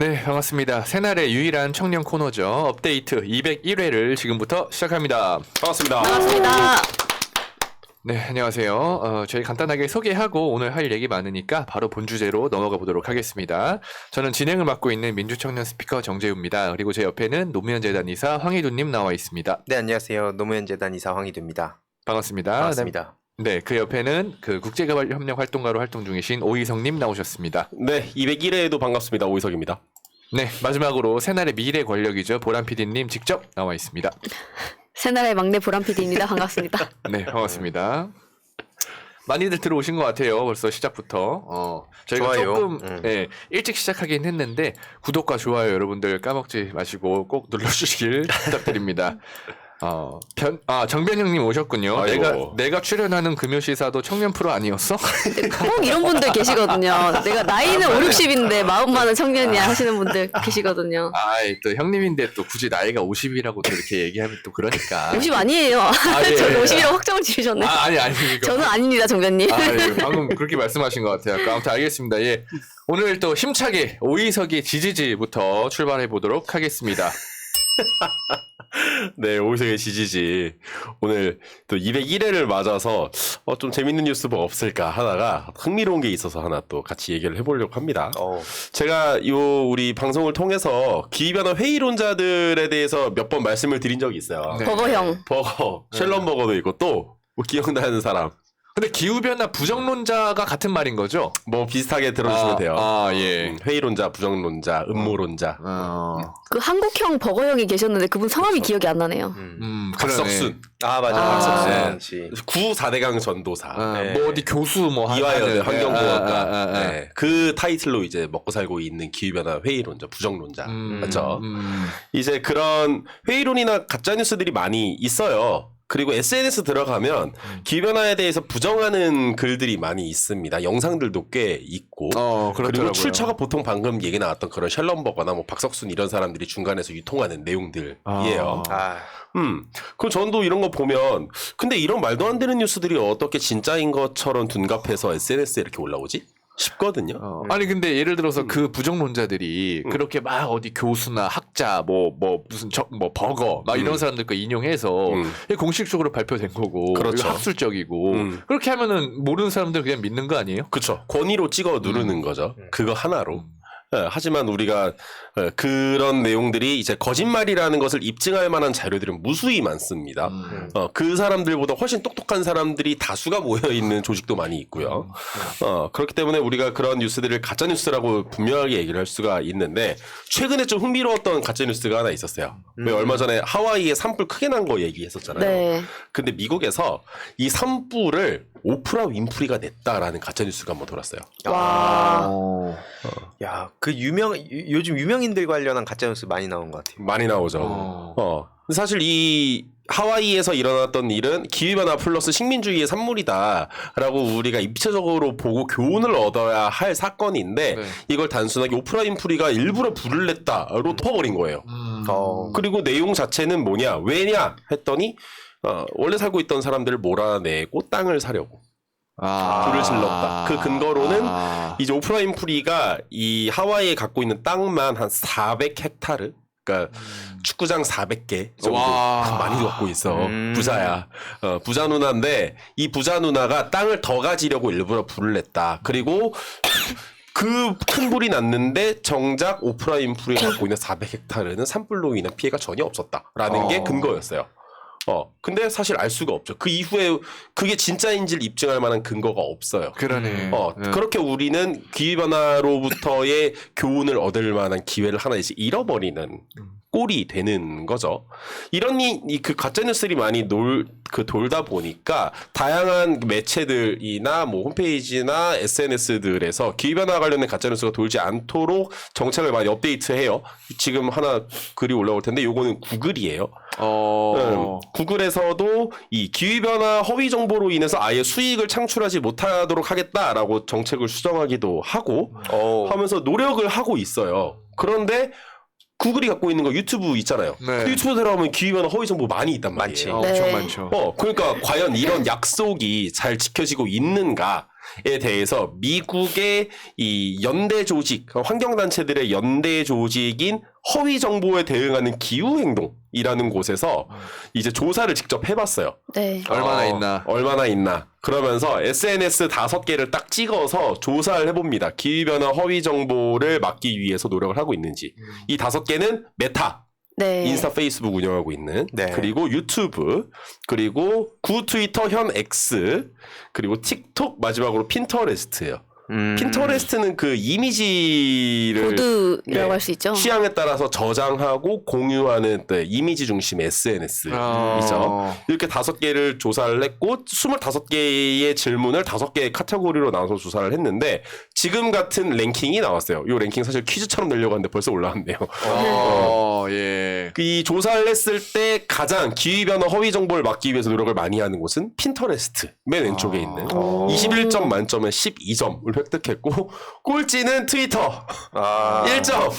네, 반갑습니다. 새날의 유일한 청년 코너죠. 업데이트 201회를 지금부터 시작합니다. 반갑습니다. 반갑습니다. 네, 안녕하세요. 저희 간단하게 소개하고 오늘 할 얘기 많으니까 바로 본 주제로 넘어가 보도록 하겠습니다. 저는 진행을 맡고 있는 민주청년 스피커 정재우입니다. 그리고 제 옆에는 노무현재단 이사 황희두님 나와 있습니다. 네, 안녕하세요. 노무현재단 이사 황희두입니다. 반갑습니다. 반갑습니다. 네, 그 옆에는 그 국제협력 활동가로 활동 중이신 오희성님 나오셨습니다. 네, 201회에도 반갑습니다. 오희석입니다. 네, 마지막으로 새날의 미래 권력이죠. 보람 PD님 직접 나와 있습니다. 새날의 막내 보람 PD입니다. 반갑습니다. 네, 반갑습니다. 많이들 들어오신 것 같아요. 벌써 시작부터. 저희가 좋아요. 조금 일찍 시작하긴 했는데 구독과 좋아요 여러분들 까먹지 마시고 꼭 눌러주시길 부탁드립니다. 정변형님 오셨군요. 아이고. 내가 출연하는 금요시사도 청년 프로 아니었어? 꼭 이런 분들 계시거든요. 내가 나이는 5, 60인데 마음 많은 청년이야 하시는 분들 계시거든요. 아이, 또 형님인데 또 굳이 나이가 50이라고 또 이렇게 얘기하면 또 그러니까. 50 아니에요. 예. 저는 50이라고 확정을 지으셨네. 아니. 그러니까. 저는 아닙니다, 정변님. 예, 방금 그렇게 말씀하신 것 같아요. 아무튼 알겠습니다. 예. 오늘 또 힘차게 오이석이 지지지부터 출발해 보도록 하겠습니다. 네, 오희석의 지지지. 오늘 또 201회를 맞아서 좀 재밌는 뉴스 뭐 없을까 하다가 흥미로운 게 있어서 하나 또 같이 얘기를 해보려고 합니다. 제가 우리 방송을 통해서 기후변화 회의론자들에 대해서 몇 번 말씀을 드린 적이 있어요. 네. 버거형. 버거, 셸런 버거도 있고 또 뭐 기억나는 사람. 근데 기후변화 부정론자가 같은 말인 거죠? 뭐 비슷하게 들어주시면 돼요. 예. 회의론자, 부정론자, 음모론자. 그 한국형 버거형이 계셨는데 그분 성함이 기억이 안 나네요. 박석순. 아, 맞아. 박석순 씨. 4대강 전도사. 네. 뭐 어디 교수 뭐 이화여대 환경공학과. 네. 네. 그 타이틀로 이제 먹고 살고 있는 기후변화 회의론자, 부정론자. 맞죠? 이제 그런 회의론이나 가짜뉴스들이 많이 있어요. 그리고 SNS 들어가면 기후변화에 대해서 부정하는 글들이 많이 있습니다. 영상들도 꽤 있고. 그렇더라고요. 그리고 출처가 보통 방금 얘기 나왔던 그런 셜런버거나 뭐 박석순 이런 사람들이 중간에서 유통하는 내용들이에요. 그럼 저도 이런 거 보면 근데 이런 말도 안 되는 뉴스들이 어떻게 진짜인 것처럼 둔갑해서 SNS에 이렇게 올라오지? 싶거든요. 아니 근데 예를 들어서 그 부정론자들이 그렇게 막 어디 교수나 학자 뭐 무슨 뭐 버거 막 이런 사람들 거 인용해서 공식적으로 발표된 거고 그렇죠. 이거 학술적이고 그렇게 하면은 모르는 사람들 그냥 믿는 거 아니에요? 그렇죠. 권위로 찍어 누르는 거죠. 그거 하나로. 하지만 우리가 그런 내용들이 이제 거짓말이라는 것을 입증할 만한 자료들은 무수히 많습니다. 그 사람들보다 훨씬 똑똑한 사람들이 다수가 모여 있는 조직도 많이 있고요. 그렇기 때문에 우리가 그런 뉴스들을 가짜 뉴스라고 분명하게 얘기를 할 수가 있는데 최근에 좀 흥미로웠던 가짜 뉴스가 하나 있었어요. 왜 얼마 전에 하와이에 산불 크게 난 거 얘기했었잖아요. 네. 근데 미국에서 이 산불을 오프라 윈프리가 냈다라는 가짜 뉴스가 한번 돌았어요. 와. 야, 그 요즘 유명인들 관련한 가짜뉴스 많이 나온 것 같아요. 많이 나오죠. 근데 사실 이 하와이에서 일어났던 일은 기후변화 플러스 식민주의의 산물이다라고 우리가 입체적으로 보고 교훈을 얻어야 할 사건인데 이걸 단순하게 오프라 윈프리가 일부러 불을 냈다로 덮어버린 거예요. 그리고 내용 자체는 뭐냐, 왜냐 했더니 원래 살고 있던 사람들을 몰아내고 땅을 사려고. 불을 질렀다. 그 근거로는 이제 오프라 윈프리가 이 하와이에 갖고 있는 땅만 한 400헥타르, 그러니까 축구장 400개 정도 많이 갖고 있어. 부자야. 부자 누나인데 이 부자 누나가 땅을 더 가지려고 일부러 불을 냈다. 그리고 그 큰 불이 났는데 정작 오프라 윈프리가 갖고 있는 400헥타르는 산불로 인한 피해가 전혀 없었다라는 게 근거였어요. 근데 사실 알 수가 없죠. 그 이후에 그게 진짜인지를 입증할 만한 근거가 없어요. 그러네. 그렇게 우리는 기후변화로부터의 교훈을 얻을 만한 기회를 하나 이제 잃어버리는 꼴이 되는 거죠. 이런 그 가짜뉴스들이 많이 돌다 보니까 다양한 매체들이나 뭐 홈페이지나 SNS들에서 기후변화 관련된 가짜뉴스가 돌지 않도록 정책을 많이 업데이트해요. 지금 하나 글이 올라올 텐데 요거는 구글이에요. 구글에서도 이 기후변화 허위 정보로 인해서 아예 수익을 창출하지 못하도록 하겠다라고 정책을 수정하기도 하고 하면서 노력을 하고 있어요. 그런데 구글이 갖고 있는 거 유튜브 있잖아요. 그 유튜브 들어가면 기후변화 허위 정보 많이 있단 말이에요. 엄청 많죠. 그러니까 과연 이런 약속이 잘 지켜지고 있는가? 대해서 미국의 이 연대 조직, 환경단체들의 연대 조직인 허위 정보에 대응하는 기후행동이라는 곳에서 이제 조사를 직접 해봤어요. 네. 얼마나 있나. 그러면서 SNS 5개를 딱 찍어서 조사를 해봅니다. 기후변화 허위 정보를 막기 위해서 노력을 하고 있는지. 이 5개는 메타, 네. 인스타, 페이스북 운영하고 있는, 네. 그리고 유튜브, 그리고 구 트위터 현 X, 그리고 틱톡, 마지막으로 핀터레스트예요. 핀터레스트는 그 이미지를 보드라고 할 수 있죠. 취향에 따라서 저장하고 공유하는 이미지 중심 SNS이죠. 이렇게 5개를 조사를 했고 25개의 질문을 5개의 카테고리로 나눠서 조사를 했는데 지금 같은 랭킹이 나왔어요. 이 랭킹 사실 퀴즈처럼 내려고 하는데 벌써 올라왔네요. 예. 이 조사를 했을 때 가장 기후변화 허위 정보를 막기 위해서 노력을 많이 하는 곳은 핀터레스트 맨 왼쪽에 있는 21점 만점에 12점을 획득했고 꼴찌는 트위터 1점.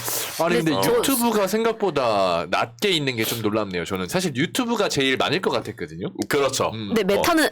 아니 근데 네, 유튜브가 생각보다 낮게 있는 게 좀 놀랍네요. 저는 사실 유튜브가 제일 많을 것 같았거든요. 그렇죠. 근데 메타는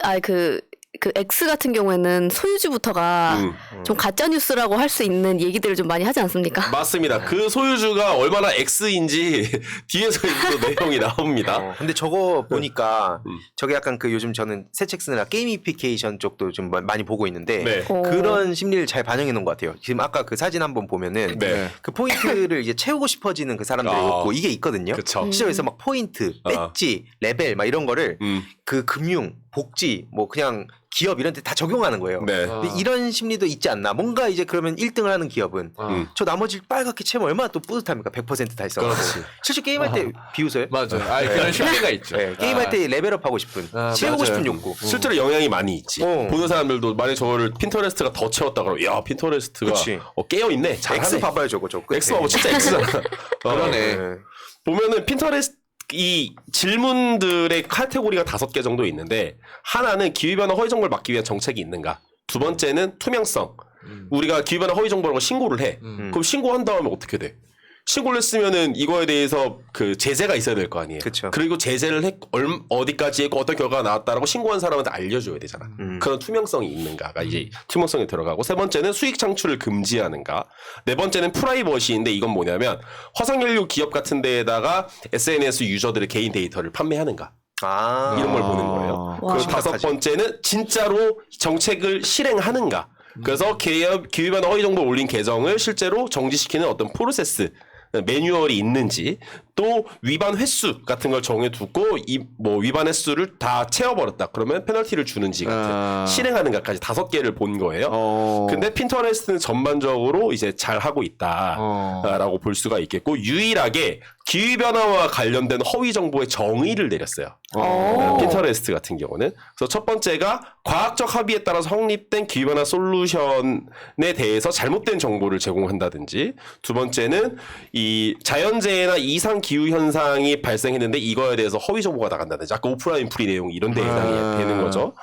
그 X 같은 경우에는 소유주부터가 좀 가짜 뉴스라고 할 수 있는 얘기들을 좀 많이 하지 않습니까? 맞습니다. 그 소유주가 얼마나 X인지 뒤에서 또 내용이 나옵니다. 근데 저거 보니까 저게 약간 그 요즘 저는 새 책 쓰느라 게이미피케이션 쪽도 좀 많이 보고 있는데 네. 그런 심리를 잘 반영해 놓은 것 같아요. 지금 아까 그 사진 한번 보면은 네. 그 포인트를 이제 채우고 싶어지는 그 사람들이 있고 이게 있거든요. 그쵸. 실제로서 막 포인트, 배지, 레벨 막 이런 거를 그 금융, 복지, 뭐 그냥 기업 이런 데 다 적용하는 거예요. 네. 근데 이런 심리도 있지 않나. 뭔가 이제 그러면 1등을 하는 기업은 저 나머지 빨갛게 채우면 얼마나 또 뿌듯합니까? 100% 달성. 그렇지. 실제 게임할 때 비웃어요? 맞아요. 그런 심리가 있죠. 네, 게임할 때 레벨업 하고 싶은, 채우고 맞아요. 싶은 욕구. 실제로 영향이 많이 있지. 보는 사람들도 만약 저를 핀터레스트가 더 채웠다 그러면 야 핀터레스트가 그치. 깨어있네. 잘하네. X 봐봐요 저거. X 봐봐 진짜 X잖아. 그러네. 네. 보면은 핀터레스트 이 질문들의 카테고리가 5개 정도 있는데 하나는 기후변화 허위 정보를 막기 위한 정책이 있는가. 두 번째는 투명성. 우리가 기후변화 허위 정보라고 신고를 해. 그럼 신고한 다음에 어떻게 돼? 신고를 했으면은 이거에 대해서 그 제재가 있어야 될 거 아니에요. 그쵸. 그리고 제재를 어디까지 했고 어떤 결과가 나왔다라고 신고한 사람한테 알려줘야 되잖아. 그런 투명성이 있는가가 이제 투명성이 들어가고 세 번째는 수익 창출을 금지하는가. 네 번째는 프라이버시인데 이건 뭐냐면 화석연료 기업 같은 데에다가 SNS 유저들의 개인 데이터를 판매하는가. 이런 걸 보는 거예요. 와. 그리고 5번째는 진짜로 정책을 실행하는가. 그래서 기후변화 허위 정보 올린 계정을 실제로 정지시키는 어떤 프로세스 매뉴얼이 있는지 또 위반 횟수 같은 걸 정해두고 뭐 위반 횟수를 다 채워버렸다 그러면 페널티를 주는지 같은 실행하는가까지 5개를 본 거예요. 근데 핀터레스트는 전반적으로 이제 잘 하고 있다라고 볼 수가 있겠고 유일하게 기후변화와 관련된 허위 정보의 정의를 내렸어요. 핀터레스트 같은 경우는. 그래서 첫 번째가 과학적 합의에 따라서 확립된 기후변화 솔루션에 대해서 잘못된 정보를 제공한다든지 두 번째는 이 자연재해나 이상 기후 현상이 발생했는데 이거에 대해서 허위 정보가 나간다든지 아까 오프라인 프리 내용 이런 데 해당이 되는 거죠.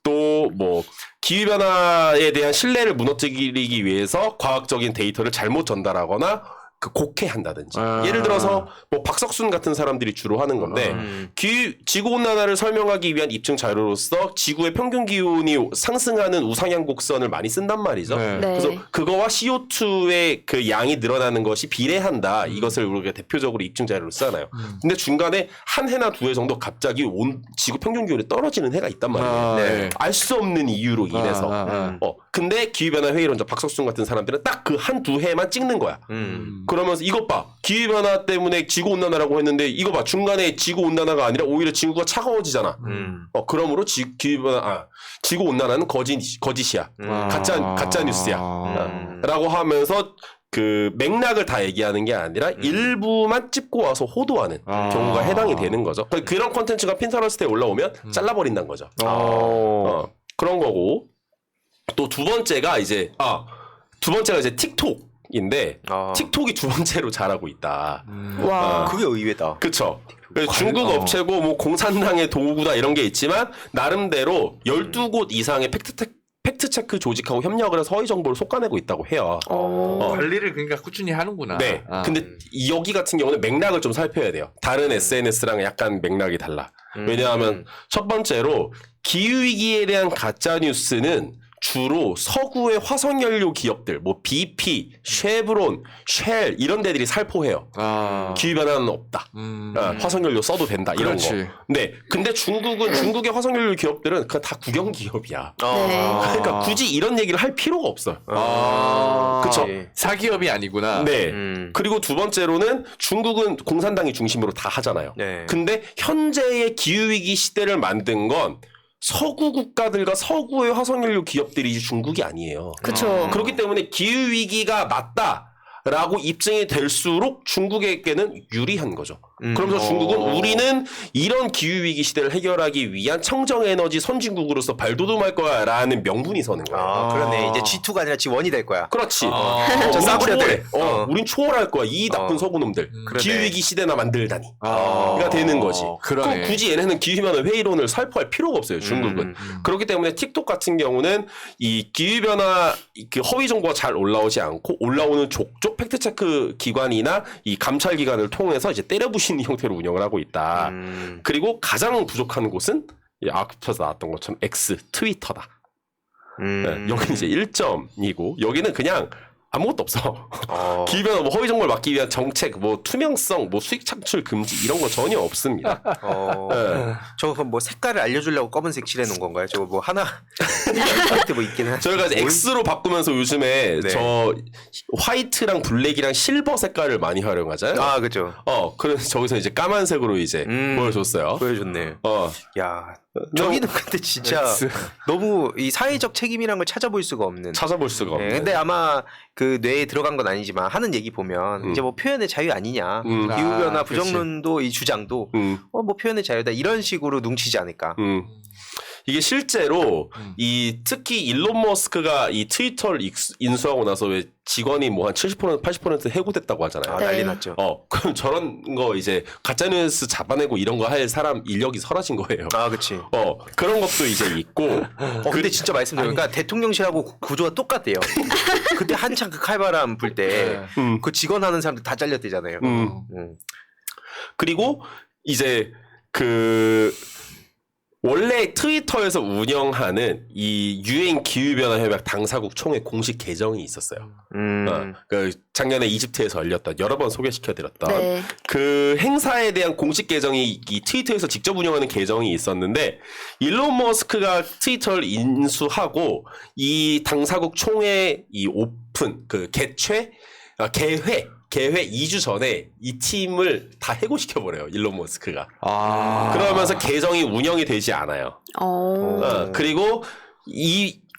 또 뭐 기후변화에 대한 신뢰를 무너뜨리기 위해서 과학적인 데이터를 잘못 전달하거나 그 곡해한다든지 예를 들어서 뭐 박석순 같은 사람들이 주로 하는 건데 지구온난화를 설명하기 위한 입증 자료로서 지구의 평균 기온이 상승하는 우상향 곡선을 많이 쓴단 말이죠. 네. 그래서 그거와 CO2의 그 양이 늘어나는 것이 비례한다. 이것을 우리가 대표적으로 입증 자료로 쓰잖아요. 근데 중간에 한 해나 두 해 정도 갑자기 지구 평균 기온이 떨어지는 해가 있단 말이에요. 네. 알 수 없는 이유로 인해서. 근데 기후변화 회의론자 박석순 같은 사람들은 딱 그 한 두 해만 찍는 거야. 그러면서 이것 봐. 기후변화 때문에 지구온난화라고 했는데 이거 봐. 중간에 지구온난화가 아니라 오히려 지구가 차가워지잖아. 그러므로 지구온난화는 거짓이야. 가짜 뉴스야. 라고 하면서 그 맥락을 다 얘기하는 게 아니라 일부만 찝고 와서 호도하는 경우가 해당이 되는 거죠. 그런 콘텐츠가 핀터레스트에 올라오면 잘라버린다는 거죠. 그런 거고 또 두 번째가 이제 틱톡인데 틱톡이 두 번째로 잘하고 있다. 와. 그게 의외다. 그쵸. 중국 업체고 뭐 공산당의 도구다 이런 게 있지만 나름대로 12곳 이상의 팩트체크 조직하고 협력을 해서 허위 정보를 솎아내고 있다고 해요. 관리를 그러니까 꾸준히 하는구나. 네. 근데 여기 같은 경우는 맥락을 좀 살펴야 돼요. 다른 SNS랑 약간 맥락이 달라. 왜냐하면 첫 번째로 기후위기에 대한 가짜뉴스는 주로 서구의 화석연료 기업들, 뭐 BP, 쉐브론, 쉘 이런 데들이 살포해요. 기후 변화는 없다. 화석연료 써도 된다 이런 그렇지. 거. 네, 근데 중국의 화석연료 기업들은 그거 다 국영 기업이야. 네. 그러니까 굳이 이런 얘기를 할 필요가 없어요. 그쵸? 사기업이 아니구나. 네. 그리고 두 번째로는 중국은 공산당이 중심으로 다 하잖아요. 네. 근데 현재의 기후위기 시대를 만든 건 서구 국가들과 서구의 화석연료 기업들이 중국이 아니에요. 그쵸. 그렇기 때문에 기후위기가 맞다라고 입증이 될수록 중국에게는 유리한 거죠. 그러면서 중국은 우리는 이런 기후위기 시대를 해결하기 위한 청정에너지 선진국으로서 발돋움할 거야 라는 명분이 서는 거예요. 그러네. 이제 G2가 아니라 G1이 될 거야. 그렇지. 저 우린 싸구려들. 우린 초월할 거야. 이 나쁜 서구놈들. 그러네. 기후위기 시대나 만들다니. 가 되는 거지. 그러네. 그럼 굳이 얘네는 기후변화 회의론을 살포할 필요가 없어요. 중국은. 그렇기 때문에 틱톡 같은 경우는 이 기후변화 그 허위 정보가 잘 올라오지 않고 올라오는 족족 팩트체크 기관이나 이 감찰 기관을 통해서 이제 때려부시는 형태로 운영을 하고 있다. 그리고 가장 부족한 곳은 앞서서 나왔던 것처럼 X 트위터다. 네, 여기는 이제 1점이고 여기는 그냥 아무것도 없어. 기후변화 뭐 허위 정보를 막기 위한 정책, 뭐 투명성, 뭐 수익 창출 금지 이런 거 전혀 없습니다. 네. 저거 뭐 색깔을 알려주려고 검은색 칠해놓은 건가요? 저거 뭐 하나 뭐 있긴 한. 저희가 이제 X로 바꾸면서 요즘에 네. 저 화이트랑 블랙이랑 실버 색깔을 많이 활용하잖아요. 그죠. 그래서 저기서 이제 까만색으로 이제 보여줬어요. 보여줬네. 야, 너- 저기는 근데 진짜 X. 너무 이 사회적 책임이란 걸 찾아볼 수가 없는. 찾아볼 수가 없네. 근데 아마 그 뇌에 들어간 건 아니지만 하는 얘기 보면 이제 뭐 표현의 자유 아니냐. 기후변화 아, 부정론도 이 주장도 뭐 표현의 자유다 이런 식으로 뭉치지 않을까. 이게 실제로 이 특히 일론 머스크가 이 트위터를 인수하고 나서 왜 직원이 뭐 한 70% 80% 해고됐다고 하잖아요. 네. 난리 났죠. 그럼 저런 거 이제 가짜뉴스 잡아내고 이런 거 할 사람 인력이 사라진 거예요. 그치. 그런 것도 이제 있고. 근데 진짜 말씀드리니까 대통령실하고 구조가 똑같대요. 그때 한창 그 칼바람 불 때 그 직원 하는 사람들 다 잘렸대잖아요. 그리고 이제 그 원래 트위터에서 운영하는 이 유엔 기후변화 협약 당사국 총회 공식 계정이 있었어요. 그 작년에 이집트에서 열렸던 여러 번 소개시켜드렸던 네. 그 행사에 대한 공식 계정이 이 트위터에서 직접 운영하는 계정이 있었는데 일론 머스크가 트위터를 인수하고 이 당사국 총회 이 오픈 그 개회 2주 전에 이 팀을 다 해고시켜버려요. 일론 머스크가. 그러면서 계정이 운영이 되지 않아요. 그리고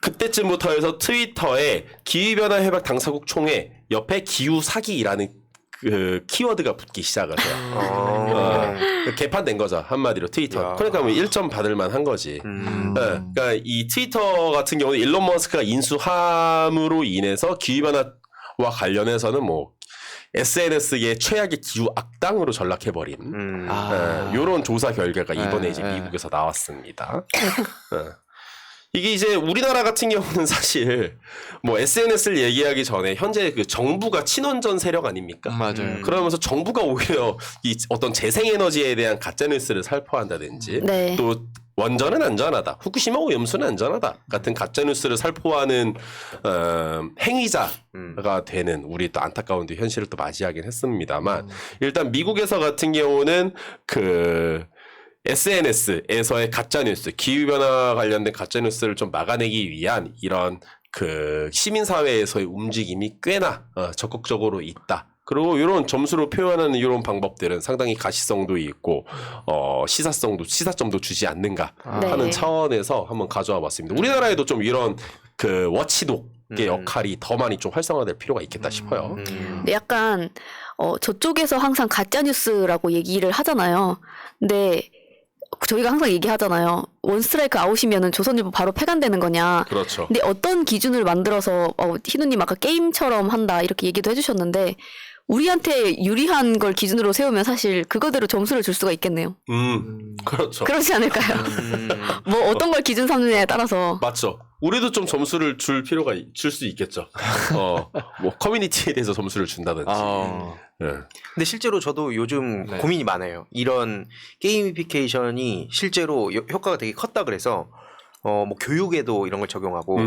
그때쯤부터 해서 트위터에 기후변화 협약 당사국 총회 옆에 기후 사기라는 그 키워드가 붙기 시작을 해요. 개판된 거죠. 한마디로 트위터. 그러니까 뭐 1점 받을 만한 거지. 그러니까 이 트위터 같은 경우는 일론 머스크가 인수함으로 인해서 기후변화와 관련해서는 뭐 SNS의 최악의 기후 악당으로 전락해버린 이런 조사 결과가 이번에 이제 미국에서 나왔습니다. 이게 이제 우리나라 같은 경우는 사실 뭐 SNS를 얘기하기 전에 현재 그 정부가 친원전 세력 아닙니까? 맞아요. 그러면서 정부가 오히려 이 어떤 재생에너지에 대한 가짜뉴스를 살포한다든지 네. 또 원전은 안전하다, 후쿠시마 오염수는 안전하다 같은 가짜뉴스를 살포하는 행위자가 되는 우리 또 안타까운 현실을 또 맞이하긴 했습니다만 일단 미국에서 같은 경우는 그 SNS에서의 가짜뉴스, 기후변화 관련된 가짜뉴스를 좀 막아내기 위한 이런 그 시민사회에서의 움직임이 꽤나 적극적으로 있다. 그리고 이런 점수로 표현하는 이런 방법들은 상당히 가시성도 있고 시사점도 주지 않는가 하는 네. 차원에서 한번 가져와 봤습니다. 우리나라에도 좀 이런 그 워치독의 역할이 더 많이 좀 활성화될 필요가 있겠다 싶어요. 근데 약간 저쪽에서 항상 가짜 뉴스라고 얘기를 하잖아요. 근데 저희가 항상 얘기하잖아요. 원스트라이크 아웃이면은 조선일보 바로 폐간되는 거냐. 그렇죠. 근데 어떤 기준을 만들어서 희누님 아까 게임처럼 한다 이렇게 얘기도 해주셨는데 우리한테 유리한 걸 기준으로 세우면 사실 그거대로 점수를 줄 수가 있겠네요. 그렇죠. 그렇지 않을까요? 뭐 어떤 걸 기준 삼느냐에 따라서. 맞죠. 우리도 좀 점수를 줄 수 있겠죠. 뭐 커뮤니티에 대해서 점수를 준다든지. 네. 근데 실제로 저도 요즘 고민이 많아요. 이런 게이미피케이션이 실제로 효과가 되게 컸다 그래서 뭐 교육에도 이런 걸 적용하고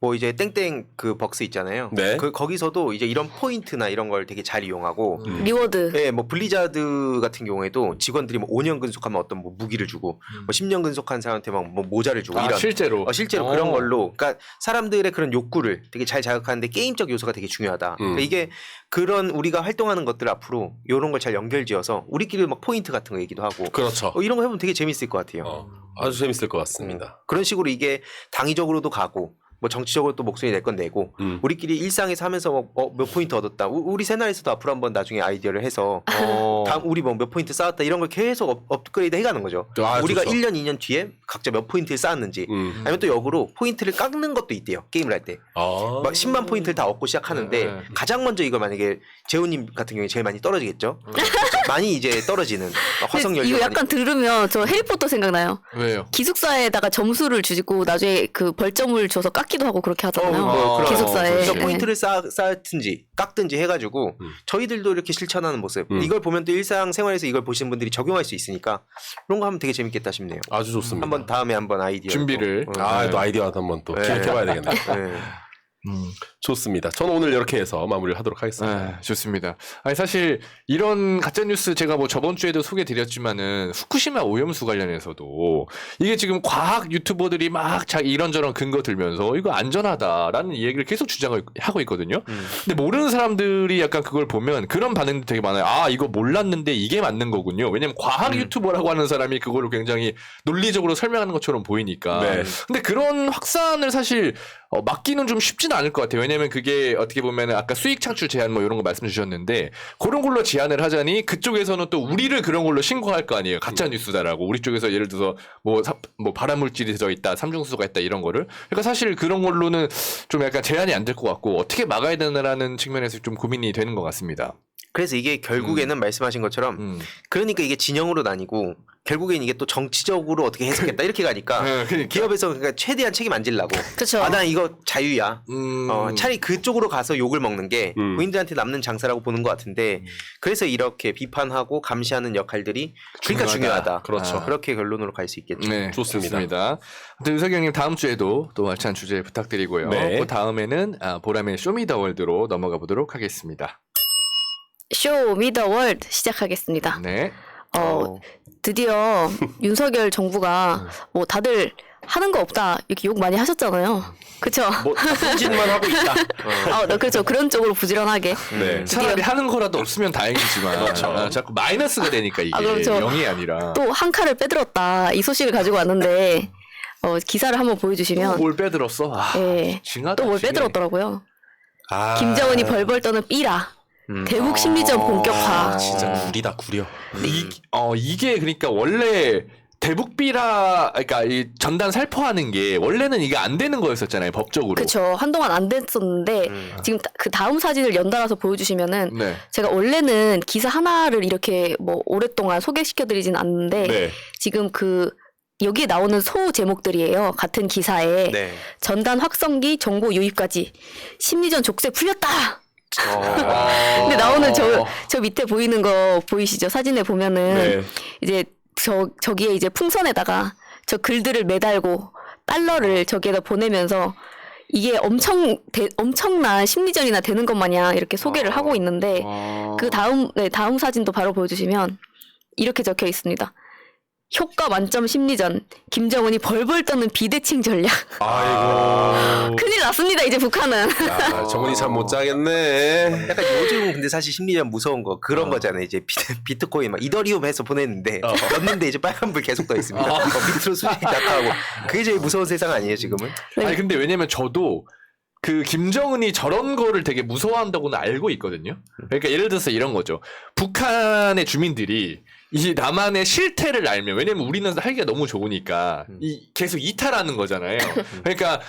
뭐 이제 땡땡 그 벅스 있잖아요. 네. 거기서도 이제 이런 포인트나 이런 걸 되게 잘 이용하고 리워드. 네, 뭐 블리자드 같은 경우에도 직원들이 뭐 5년 근속하면 어떤 뭐 무기를 주고 뭐 10년 근속한 사람한테 막 뭐 모자를 주고 이런 실제로 실제로 그런 걸로 그러니까 사람들의 그런 욕구를 되게 잘 자극하는데 게임적 요소가 되게 중요하다. 그러니까 이게 그런 우리가 활동하는 것들 앞으로 이런 걸 잘 연결지어서 우리끼리 막 포인트 같은 거 얘기도 하고 그렇죠. 이런 거 해보면 되게 재밌을 것 같아요. 아주 재밌을 것 같습니다. 그런 식으로 이게 당위적으로도 가고 뭐 정치적으로 또 목소리 낼 건 내고 우리끼리 일상에서 하면서 몇 포인트 얻었다. 우리 새날에서도 앞으로 한번 나중에 아이디어를 해서 다음 우리 뭐 몇 포인트 쌓았다 이런 걸 계속 업그레이드 해가는 거죠. 우리가 좋죠. 1년 2년 뒤에 각자 몇 포인트를 쌓았는지 아니면 또 역으로 포인트를 깎는 것도 있대요. 게임을 할 때. 막 10만 포인트를 다 얻고 시작하는데 가장 먼저 이걸 만약에 재훈님 같은 경우에 제일 많이 떨어지겠죠. 많이 이제 떨어지는 화석 연료. 이거 약간 들으면 저 해리포터 생각나요. 왜요? 기숙사에다가 점수를 주고 나중에 그 벌점을 줘서 깎기도 하고 그렇게 하잖아요. 그럼. 기숙사에. 그래서 네. 포인트를 쌓든지 깎든지 해가지고 저희들도 이렇게 실천하는 모습 이걸 보면 또 일상생활에서 이걸 보시는 분들이 적용할 수 있으니까 그런 거 하면 되게 재밌겠다 싶네요. 아주 좋습니다. 한번 다음에 한번 아이디어 준비를. 또. 또 아이디어 한번 또 네. 기획해봐야 되겠네요. 네. 좋습니다. 저는 오늘 이렇게 해서 마무리를 하도록 하겠습니다. 좋습니다. 아니 사실 이런 가짜 뉴스 제가 뭐 저번 주에도 소개드렸지만은 후쿠시마 오염수 관련해서도 이게 지금 과학 유튜버들이 막 이런저런 근거 들면서 이거 안전하다라는 얘기를 계속 주장을 하고 있거든요. 근데 모르는 사람들이 약간 그걸 보면 그런 반응도 되게 많아요. 아 이거 몰랐는데 이게 맞는 거군요. 왜냐면 과학 유튜버라고 하는 사람이 그거를 굉장히 논리적으로 설명하는 것처럼 보이니까. 네. 근데 그런 확산을 사실 막기는 좀 쉽지는 않을 것 같아요. 왜냐면 그게 어떻게 보면 아까 수익 창출 제한 뭐 이런 거 말씀 주셨는데 그런 걸로 제한을 하자니 그쪽에서는 또 우리를 그런 걸로 신고할 거 아니에요. 가짜 뉴스다라고. 우리 쪽에서 예를 들어서 뭐 발암물질이 들어있다, 삼중수소가 있다 이런 거를. 그러니까 사실 그런 걸로는 좀 약간 제한이 안 될 것 같고 어떻게 막아야 되나라는 측면에서 좀 고민이 되는 것 같습니다. 그래서 이게 결국에는 말씀하신 것처럼 그러니까 이게 진영으로 나뉘고 결국엔 이게 또 정치적으로 어떻게 해석했다 이렇게 가니까 네, 그러니까. 기업에서 그러니까 최대한 책임 안 질라고 그쵸. 난 이거 자유야. 차라리 그쪽으로 가서 욕을 먹는 게 본인들한테 남는 장사라고 보는 것 같은데 그래서 이렇게 비판하고 감시하는 역할들이 그러니까 중요하다. 그렇죠. 그렇게 결론으로 갈 수 있겠죠. 네, 좋습니다. 아무튼 유석영님 다음 주에도 또 알찬 주제 부탁드리고요. 네. 그 다음에는 보람의 쇼미더월드로 넘어가 보도록 하겠습니다. 쇼 미더 월드 시작하겠습니다. 네. 드디어 윤석열 정부가 뭐 다들 하는 거 없다 이렇게 욕 많이 하셨잖아요. 그쵸? 뭐 나쁜 짓만 하고 있다. 그렇죠. 그런 쪽으로 부지런하게. 네. 차라리 하는 거라도 없으면 다행이지만 그렇죠. 자꾸 마이너스가 되니까 이게 그렇죠. 0이 아니라 또 한 칼을 빼들었다 이 소식을 가지고 왔는데 기사를 한번 보여주시면 뭘 빼들었어? 예. 징하다, 또 뭘 징해. 빼들었더라고요. 김정은이 벌벌 떠는 삐라. 대북 심리전 본격화. 진짜 구리다 구려. 이게 그러니까 원래 대북비라 그러니까 이 전단 살포하는 게 원래는 이게 안 되는 거였었잖아요 법적으로. 그렇죠. 한동안 안 됐었는데 지금 그 다음 사진을 연달아서 보여주시면은 네. 제가 원래는 기사 하나를 이렇게 뭐 오랫동안 소개시켜드리진 않는데 네. 지금 여기에 나오는 소 제목들이에요. 같은 기사에 네. 전단 확성기 정보 유입까지 심리전 족쇄 풀렸다. 근데 나오는 저 밑에 보이는 거 보이시죠? 사진에 보면은 네. 이제 저기에 이제 풍선에다가 저 글들을 매달고 달러를 저기에다 보내면서 이게 엄청난 심리전이나 되는 것 마냥 이렇게 소개를 하고 있는데 그 다음 사진도 바로 보여주시면 이렇게 적혀 있습니다. 효과 만점 심리전. 김정은이 벌벌 떠는 비대칭 전략. 아이고. 큰일 났습니다. 이제 북한은. 야, 정은이 잠 못 자겠네. 약간 요즘은 근데 사실 심리전 무서운 거 그런 거잖아요. 이제 비트코인 막 이더리움 해서 보냈는데 넣는데 이제 빨간불 계속 떠 있습니다. 밑으로 수익이 낙하하고 그게 제일 무서운 세상 아니에요 지금은? 아니 근데 왜냐면 저도 그 김정은이 저런 거를 되게 무서워한다고는 알고 있거든요. 그러니까 예를 들어서 이런 거죠. 북한의 주민들이 이 남한의 실태를 알면 왜냐면 우리는 살기가 너무 좋으니까 계속 이탈하는 거잖아요. 그러니까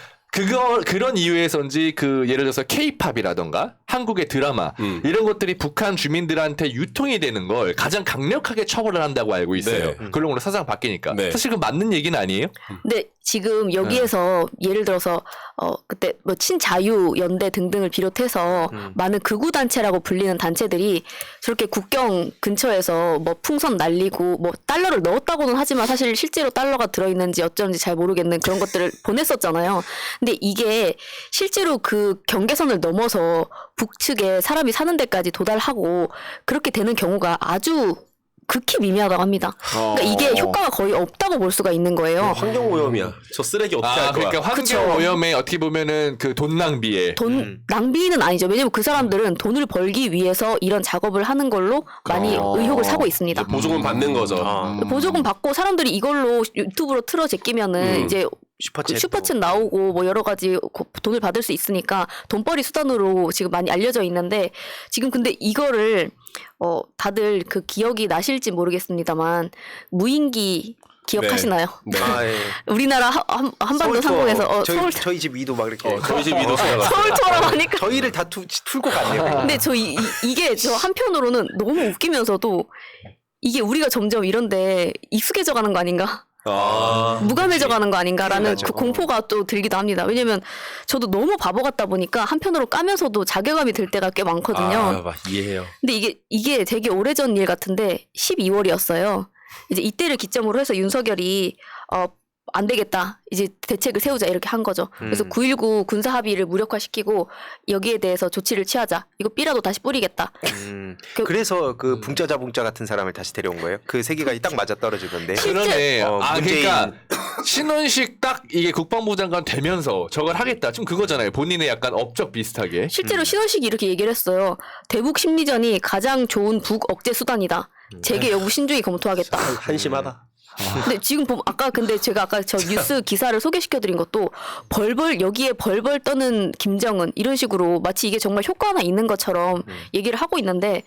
그런 이유에서인지 예를 들어서 K-팝이라던가 한국의 드라마 이런 것들이 북한 주민들한테 유통이 되는 걸 가장 강력하게 처벌을 한다고 알고 있어요. 네. 그런 걸로 사상 바뀌니까. 네. 사실 그 맞는 얘기는 아니에요? 근데 지금 여기에서 예를 들어서 그때 뭐 친자유 연대 등등을 비롯해서 많은 극우 단체라고 불리는 단체들이 저렇게 국경 근처에서 뭐 풍선 날리고 뭐 달러를 넣었다고는 하지만 사실 실제로 달러가 들어있는지 어쩌는지 잘 모르겠는 그런 것들을 보냈었잖아요. 근데 이게 실제로 그 경계선을 넘어서 북측에 사람이 사는 데까지 도달하고 그렇게 되는 경우가 아주 극히 미미하다고 합니다. 그러니까 이게 효과가 거의 없다고 볼 수가 있는 거예요. 환경 오염이야. 저 쓰레기 어떻게 할 거야? 그러니까 환경 오염에 어떻게 보면은 그 돈 낭비에. 돈 낭비는 아니죠. 왜냐면 그 사람들은 돈을 벌기 위해서 이런 작업을 하는 걸로 많이 의혹을 사고 있습니다. 보조금 받는 거죠. 보조금 받고 사람들이 이걸로 유튜브로 틀어 제끼면은 이제 슈퍼챗 나오고 뭐 여러 가지 돈을 받을 수 있으니까 돈벌이 수단으로 지금 많이 알려져 있는데 지금 근데 이거를 다들 그 기억이 나실지 모르겠습니다만 무인기 기억하시나요? 네. 아, 예. 우리나라 한반도 상공에서 저희 집 위도 막 이렇게 저희 집 위도 지나가. 서울 투어라고 하니까 저희를 다 틀고 갔네요. 근데 이게 저 한편으로는 너무 웃기면서도 이게 우리가 점점 이런데 익숙해져 가는 거 아닌가? 무감해져 가는 거 아닌가라는 그 공포가 또 들기도 합니다. 왜냐면 저도 너무 바보 같다 보니까 한편으로 까면서도 자괴감이 들 때가 꽤 많거든요. 이해해요. 근데 이게 되게 오래전 일 같은데 12월이었어요. 이제 이때를 기점으로 해서 윤석열이 안 되겠다. 이제 대책을 세우자 이렇게 한 거죠. 그래서 9.19 군사 합의를 무력화시키고 여기에 대해서 조치를 취하자. 이거 B라도 다시 뿌리겠다. 그래서 그 붕짜자붕짜 같은 사람을 다시 데려온 거예요? 그 세 개가 딱 맞아 떨어지던데. 그러네. 문재인. 그러니까 신원식 딱 이게 국방부 장관 되면서 저걸 하겠다. 좀 그거잖아요. 본인의 약간 업적 비슷하게. 실제로 신원식이 이렇게 얘기를 했어요. 대북 심리전이 가장 좋은 북 억제 수단이다. 재개 여부 신중히 검토하겠다. 한심하다. 근데 지금 보면 제가 아까 저 뉴스 기사를 소개시켜드린 것도 여기에 벌벌 떠는 김정은 이런 식으로 마치 이게 정말 효과가 있는 것처럼 얘기를 하고 있는데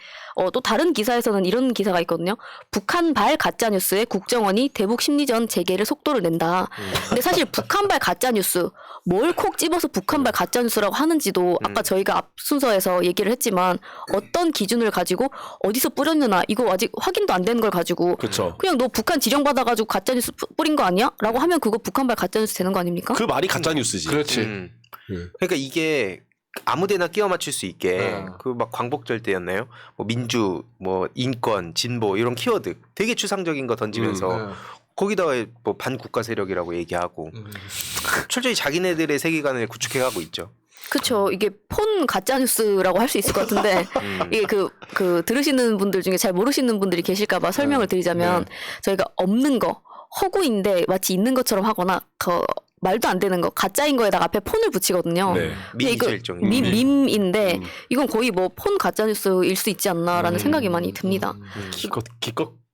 또 다른 기사에서는 이런 기사가 있거든요. 북한발 가짜뉴스에 국정원이 대북 심리전 재개를 속도를 낸다. 근데 사실 북한발 가짜뉴스 뭘 콕 집어서 북한발 가짜뉴스라고 하는지도 아까 저희가 앞 순서에서 얘기를 했지만 어떤 기준을 가지고 어디서 뿌렸느냐 이거 아직 확인도 안 된 걸 가지고 그쵸. 그냥 너 북한 지령 받아가지고 가짜뉴스 뿌린 거 아니야? 라고 하면 그거 북한발 가짜뉴스 되는 거 아닙니까? 그 말이 가짜 뉴스지. 그렇지. 그러니까 이게 아무데나 끼워 맞출 수 있게 그 막 광복절 때였나요? 뭐 민주, 뭐 인권, 진보 이런 키워드 되게 추상적인 거 던지면서 거기다가 뭐 반국가 세력이라고 얘기하고 철저히 자기네들의 세계관을 구축해가고 있죠. 그렇죠. 이게 폰 가짜뉴스라고 할 수 있을 것 같은데 이게 그 들으시는 분들 중에 잘 모르시는 분들이 계실까봐 설명을 드리자면 저희가 없는 거 허구인데 마치 있는 것처럼 하거나 말도 안 되는 거 가짜인 거에다가 앞에 폰을 붙이거든요. 네. 근데 이거 일종의. 밈인데 이건 거의 뭐 폰 가짜뉴스일 수 있지 않나라는 생각이 많이 듭니다.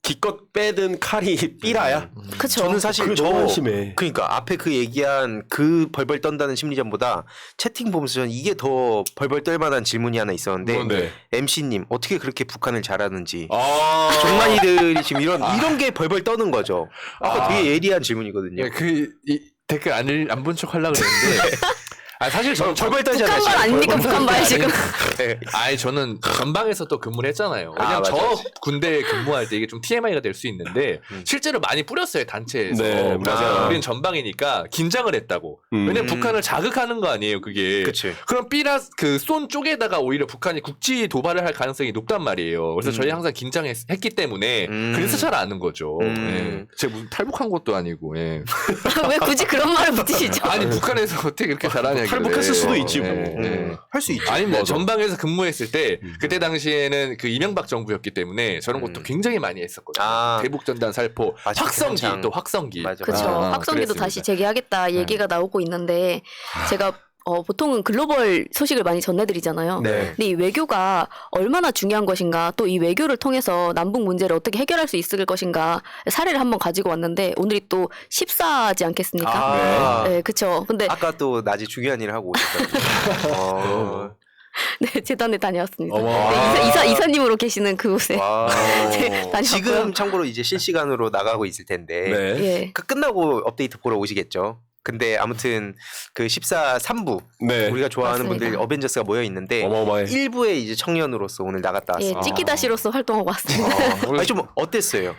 기껏 빼든 칼이 삐라야. 그렇죠. 저는 사실 그게 너무 한심해. 그러니까 앞에 그 얘기한 그 벌벌 떤다는 심리전보다 채팅 보면서 저는 이게 더 벌벌 떨 만한 질문이 하나 있었는데 뭔데? MC님 어떻게 그렇게 북한을 잘하는지 종만이들이 지금 이런 게 벌벌 떠는 거죠. 아까 되게 예리한 질문이거든요. 댓글 안 본 척 하려고 그랬는데 사실 저는 벌벌 떨잖아요. 북한발 아닙니까? 북한발 지금. 저는 전방에서 또 근무를 했잖아요. 왜냐면 맞아. 저 군대 근무할 때 이게 좀 TMI가 될 수 있는데 실제로 많이 뿌렸어요 단체에서. 네, 맞아요. 우리는 전방이니까 긴장을 했다고. 왜냐면 북한을 자극하는 거 아니에요, 그게. 그치. 그럼 쏜 쪽에다가 오히려 북한이 국지 도발을 할 가능성이 높단 말이에요. 그래서 저희 항상 긴장했기 때문에 그래서 잘 아는 거죠. 예. 제가 무슨 탈북한 것도 아니고. 예. 왜 굳이 그런 말을 붙이시죠? 아니 북한에서 어떻게 그렇게 잘하냐. 탈북했을 수도 있지 뭐. 할 수 있죠. 아닙니다. 전방에서 근무했을 때 그때 당시에는 그 이명박 정부였기 때문에 저런 것도 굉장히 많이 했었거든요. 대북 전단 살포, 맞아, 확성기 한창. 또 확성기. 맞아. 그렇죠. 확성기도 그랬습니다. 다시 재개하겠다 얘기가 나오고 있는데 제가 보통은 글로벌 소식을 많이 전해드리잖아요. 네. 근데 이 외교가 얼마나 중요한 것인가 또 이 외교를 통해서 남북 문제를 어떻게 해결할 수 있을 것인가 사례를 한번 가지고 왔는데 오늘이 또 14지 않겠습니까? 네, 그렇죠. 근데 아까 또 낮에 중요한 일을 하고 오셨다고. 네, 재단에 다녀왔습니다. 네, 이사님으로 계시는 그곳에 다녀왔고요. 지금 참고로 이제 실시간으로 나가고 있을 텐데 네. 예. 그 끝나고 업데이트 보러 오시겠죠. 근데 아무튼 그 14 3부 네. 우리가 좋아하는 맞습니다. 분들 어벤져스가 모여 있는데 어마어마해. 1부에 이제 청년으로서 오늘 나갔다 예, 왔습니다. 찌끼다시로서 활동하고 왔습니다. 아니 좀 어땠어요?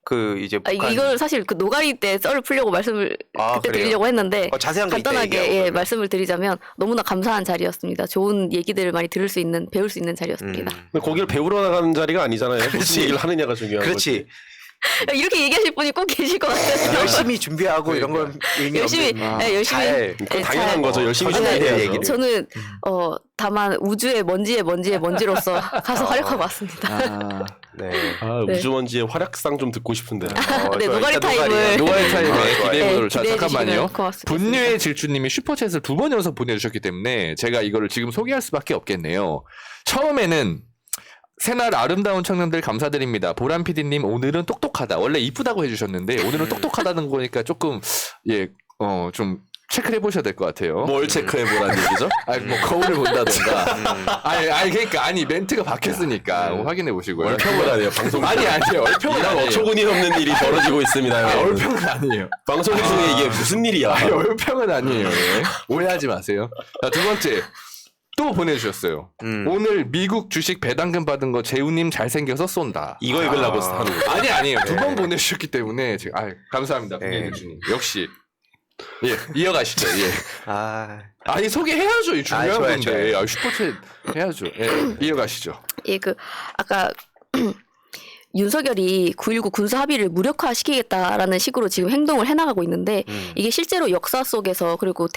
그 이제 북한 이걸 사실 그 노가리 때 썰을 풀려고 말씀을 그때 그래요? 드리려고 했는데 자세한 거 이따 간단하게 얘기하고 그러면. 말씀을 드리자면 너무나 감사한 자리였습니다. 좋은 얘기들을 많이 들을 수 있는 배울 수 있는 자리였습니다. 근데 거기를 배우러 나가는 자리가 아니잖아요. 그렇지. 무슨 얘기를 하느냐가 중요한 그렇지. 거지. 이렇게 얘기하실 분이 꼭 계실 것 같아요. 열심히 준비하고 이런 건 의미 열심히 없는 열심히 잘 그건 예, 당연한 잘- 거죠. 열심히 전해야 해야 돼요, 돼요. 얘기를. 저는 다만 우주의 먼지의 먼지로서 가서 활약하고 왔습니다. 아, 네. 아, 네. 우주먼지의 활약상 좀 듣고 싶은데. 네, 좋아요. 노가리 일단 타임을 노가리 타임에 좋아요. 기대해보도록. 자, 기대해 잠깐만요. 주시면 고맙습니다. 분유의 질주님이 슈퍼챗을 2번 연속 보내주셨기 때문에 제가 이거를 지금 소개할 수밖에 없겠네요. 처음에는 새날 아름다운 청년들 감사드립니다. 보람 PD님 오늘은 똑똑하다. 원래 이쁘다고 해주셨는데 오늘은 똑똑하다는 거니까 조금 좀 체크를 해보셔야 될 것 같아요. 뭘 체크해보라는 얘기죠? 아니 뭐 거울을 본다던가. 아니 멘트가 바뀌었으니까 확인해 보시고요. 얼평을 하네요. 방송 아니에요. 얼평은 이런 아니에요. 어처구니 없는 일이 벌어지고 있습니다. 여러분. 얼평은 아니에요. 방송 중에 이게 무슨 일이야? 아니, 얼평은 아니에요. 예. 오해하지 마세요. 자, 두 번째. 또 보내주셨어요. 오늘 미국 주식 배당금 받은 거 재우님 잘생겨서 쏜다. 이거 읽으려고 하는 거죠. 아니에요. 두 번 보내주셨기 때문에 지금 감사합니다. 네. 주님. 역시 예 이어가시죠. 예. 아니 소개해야죠. 이 중요한 좋아요, 건데 좋아요. 슈퍼챗 해야죠. 예, 이어가시죠. 예, 아까 윤석열이 9.19 군사 합의를 무력화시키겠다라는 식으로 지금 행동을 해나가고 있는데 이게 실제로 역사 속에서 그리고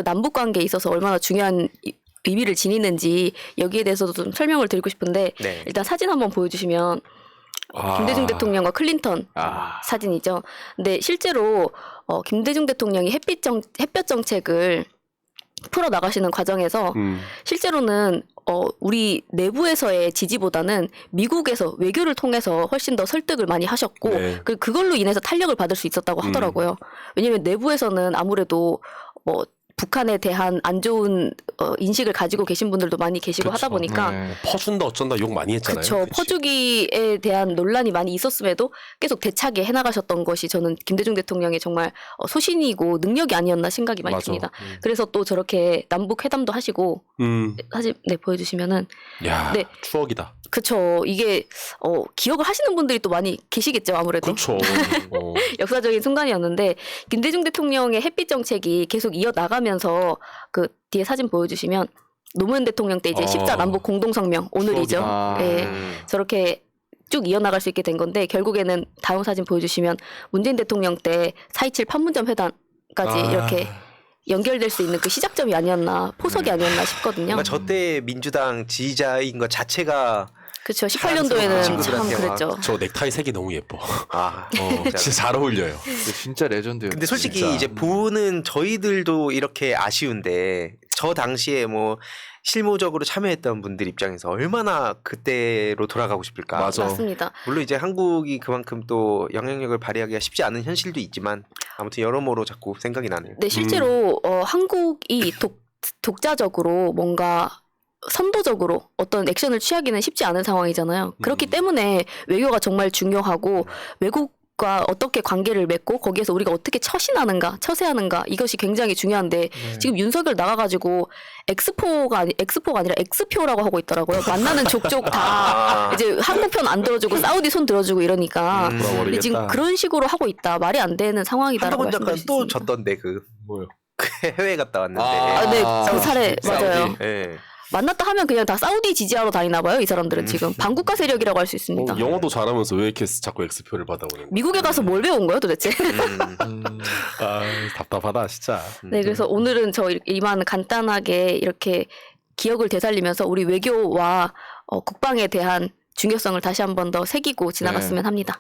남북 관계에 있어서 얼마나 중요한 의미를 지니는지 여기에 대해서도 좀 설명을 드리고 싶은데 네. 일단 사진 한번 보여주시면 김대중 대통령과 클린턴 사진이죠. 근데 실제로 김대중 대통령이 햇볕 정책을 풀어 나가시는 과정에서 실제로는 우리 내부에서의 지지보다는 미국에서 외교를 통해서 훨씬 더 설득을 많이 하셨고 네. 그걸로 인해서 탄력을 받을 수 있었다고 하더라고요. 왜냐하면 내부에서는 아무래도 북한에 대한 안 좋은 인식을 가지고 계신 분들도 많이 계시고 그쵸. 하다 보니까 네. 퍼준다 어쩐다 욕 많이 했잖아요. 그렇죠. 그치? 퍼주기에 대한 논란이 많이 있었음에도 계속 대차게 해나가셨던 것이 저는 김대중 대통령의 정말 소신이고 능력이 아니었나 생각이 많이 맞아. 듭니다. 그래서 또 저렇게 남북 회담도 하시고 사진 보여주시면은 야, 네. 추억이다. 그쵸. 이게 기억을 하시는 분들이 또 많이 계시겠죠. 아무래도 그렇죠. 역사적인 순간이었는데 김대중 대통령의 햇빛 정책이 계속 이어나가면서 그 뒤에 사진 보여주시면 노무현 대통령 때 이제 14 남북 공동성명 오늘이죠. 추억이다. 예, 저렇게 쭉 이어나갈 수 있게 된 건데 결국에는 다음 사진 보여주시면 문재인 대통령 때 4.27 판문점 회담까지 이렇게 연결될 수 있는 그 시작점이 아니었나 포석이 아니었나 싶거든요. 뭔가 저때 민주당 지지자인 것 자체가 그렇죠. 사랑스러운 18년도에는 참 친구들한테 그랬죠. 저 넥타이 색이 너무 예뻐. 진짜. 진짜 잘 어울려요. 진짜 레전드예요. 근데 솔직히 진짜. 이제 보는 저희들도 이렇게 아쉬운데 저 당시에 뭐 실무적으로 참여했던 분들 입장에서 얼마나 그때로 돌아가고 싶을까. 맞아. 맞습니다. 물론 이제 한국이 그만큼 또 영향력을 발휘하기가 쉽지 않은 현실도 있지만 아무튼 여러모로 자꾸 생각이 나네요. 네, 실제로 한국이 독자적으로 뭔가 선도적으로 어떤 액션을 취하기는 쉽지 않은 상황이잖아요. 그렇기 때문에 외교가 정말 중요하고 외국과 어떻게 관계를 맺고 거기에서 우리가 어떻게 처세하는가 이것이 굉장히 중요한데 지금 윤석열 나가가지고 엑스포가 아니라 엑스표라고 하고 있더라고요. 만나는 족족 다 이제 한국 편 안 들어주고 사우디 손 들어주고 이러니까 근데 지금 그런 식으로 하고 있다. 말이 안 되는 상황이다라고 한동훈 작가는 말씀드릴 수 또 있습니다. 졌던데 뭐요? 해외 갔다 왔는데. 네, 그 사례 사우디. 맞아요. 예. 만났다 하면 그냥 다 사우디 지지하러 다니나 봐요. 이 사람들은 지금 반국가 세력이라고 할 수 있습니다. 영어도 잘하면서 왜 이렇게 자꾸 X표를 받아오는 거야? 미국에 가서 뭘 배운 거예요, 도대체? 답답하다 진짜. 네, 그래서 오늘은 저 이만 간단하게 이렇게 기억을 되살리면서 우리 외교와 국방에 대한 중요성을 다시 한 번 더 새기고 지나갔으면 합니다.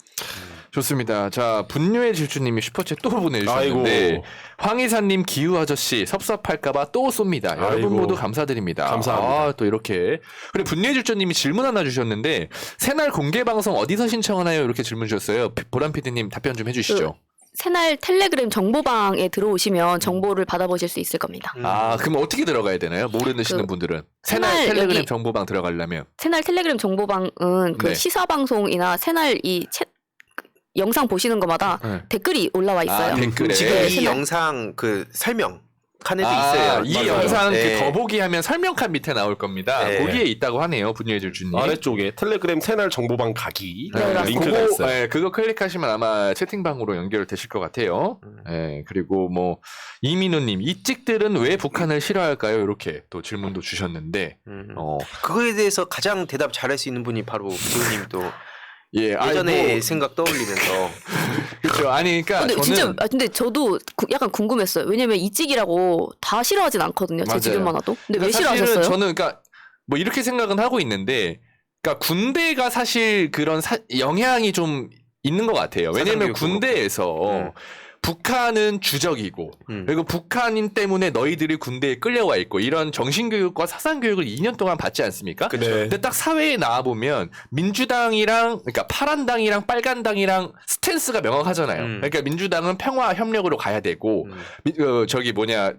좋습니다. 자, 분유의 질주님이 슈퍼챗 또 보내주셨는데 아이고. 황희사님 기후 아저씨 섭섭할까봐 또 쏩니다. 여러분 아이고. 모두 감사드립니다. 감사합니다. 또 이렇게 그리고 분유의 질주님이 질문 하나 주셨는데 새날 공개 방송 어디서 신청하나요? 이렇게 질문 주셨어요. 보람 PD님 답변 좀 해주시죠. 새날 텔레그램 정보방에 들어오시면 정보를 받아보실 수 있을 겁니다. 그럼 어떻게 들어가야 되나요? 모르시는 분들은 새날 새날 텔레그램 여기- 정보방 들어가려면 새날 텔레그램 정보방은 그 네. 시사 방송이나 새날 영상 보시는 것마다 네. 댓글이 올라와 있어요. 댓글에. 지금 네, 이 생각- 영상 그 설명 칸에도 있어요. 이 맞아요. 영상 네. 그 더보기 하면 설명칸 밑에 나올 겁니다. 네. 거기에 있다고 하네요, 분유해줄 주님. 아래쪽에 텔레그램 채널 정보방 가기 네, 맞습니다. 링크가 그거, 있어요. 네, 그거 클릭하시면 아마 채팅방으로 연결되실 것 같아요. 네, 그리고 뭐 이민우님, 이 찍들은 왜 북한을 싫어할까요? 이렇게 또 질문도 주셨는데, 그거에 대해서 가장 대답 잘할 수 있는 분이 바로 지훈님도 예, 예전에 생각 떠올리면서 그렇죠. 아니, 그러니까 근데 저는 진짜 근데 저도 약간 궁금했어요. 왜냐면 이찍이라고 다 싫어하진 않거든요. 제 맞아요. 주변만 와도. 근데 왜 사실은 싫어하셨어요? 저는 그러니까 뭐 이렇게 생각은 하고 있는데, 그러니까 군대가 사실 그런 영향이 좀 있는 것 같아요. 왜냐면 사상교육으로. 군대에서 북한은 주적이고 그리고 북한인 때문에 너희들이 군대에 끌려와 있고 이런 정신교육과 사상교육을 2년 동안 받지 않습니까? 그쵸. 근데 딱 사회에 나와보면 민주당이랑 그러니까 파란당이랑 빨간당이랑 스탠스가 명확하잖아요. 그러니까 민주당은 평화 협력으로 가야 되고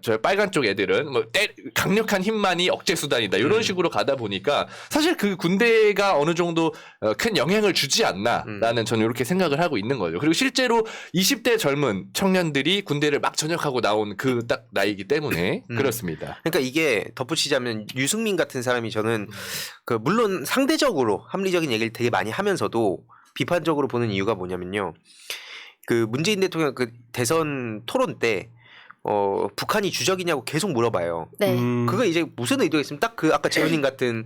저 빨간 쪽 애들은 뭐 강력한 힘만이 억제 수단이다 이런 식으로 가다 보니까 사실 그 군대가 어느 정도 큰 영향을 주지 않나라는 저는 이렇게 생각을 하고 있는 거죠. 그리고 실제로 20대 젊은 청년들이 군대를 막 전역하고 나온 그 딱 나이기 때문에 그렇습니다. 그러니까 이게 덧붙이자면 유승민 같은 사람이 저는 그 물론 상대적으로 합리적인 얘기를 되게 많이 하면서도 비판적으로 보는 이유가 뭐냐면요. 그 문재인 대통령 그 대선 토론 때 북한이 주적이냐고 계속 물어봐요. 네. 그거 이제 무슨 의도가 있으면 딱 그 아까 재현님 같은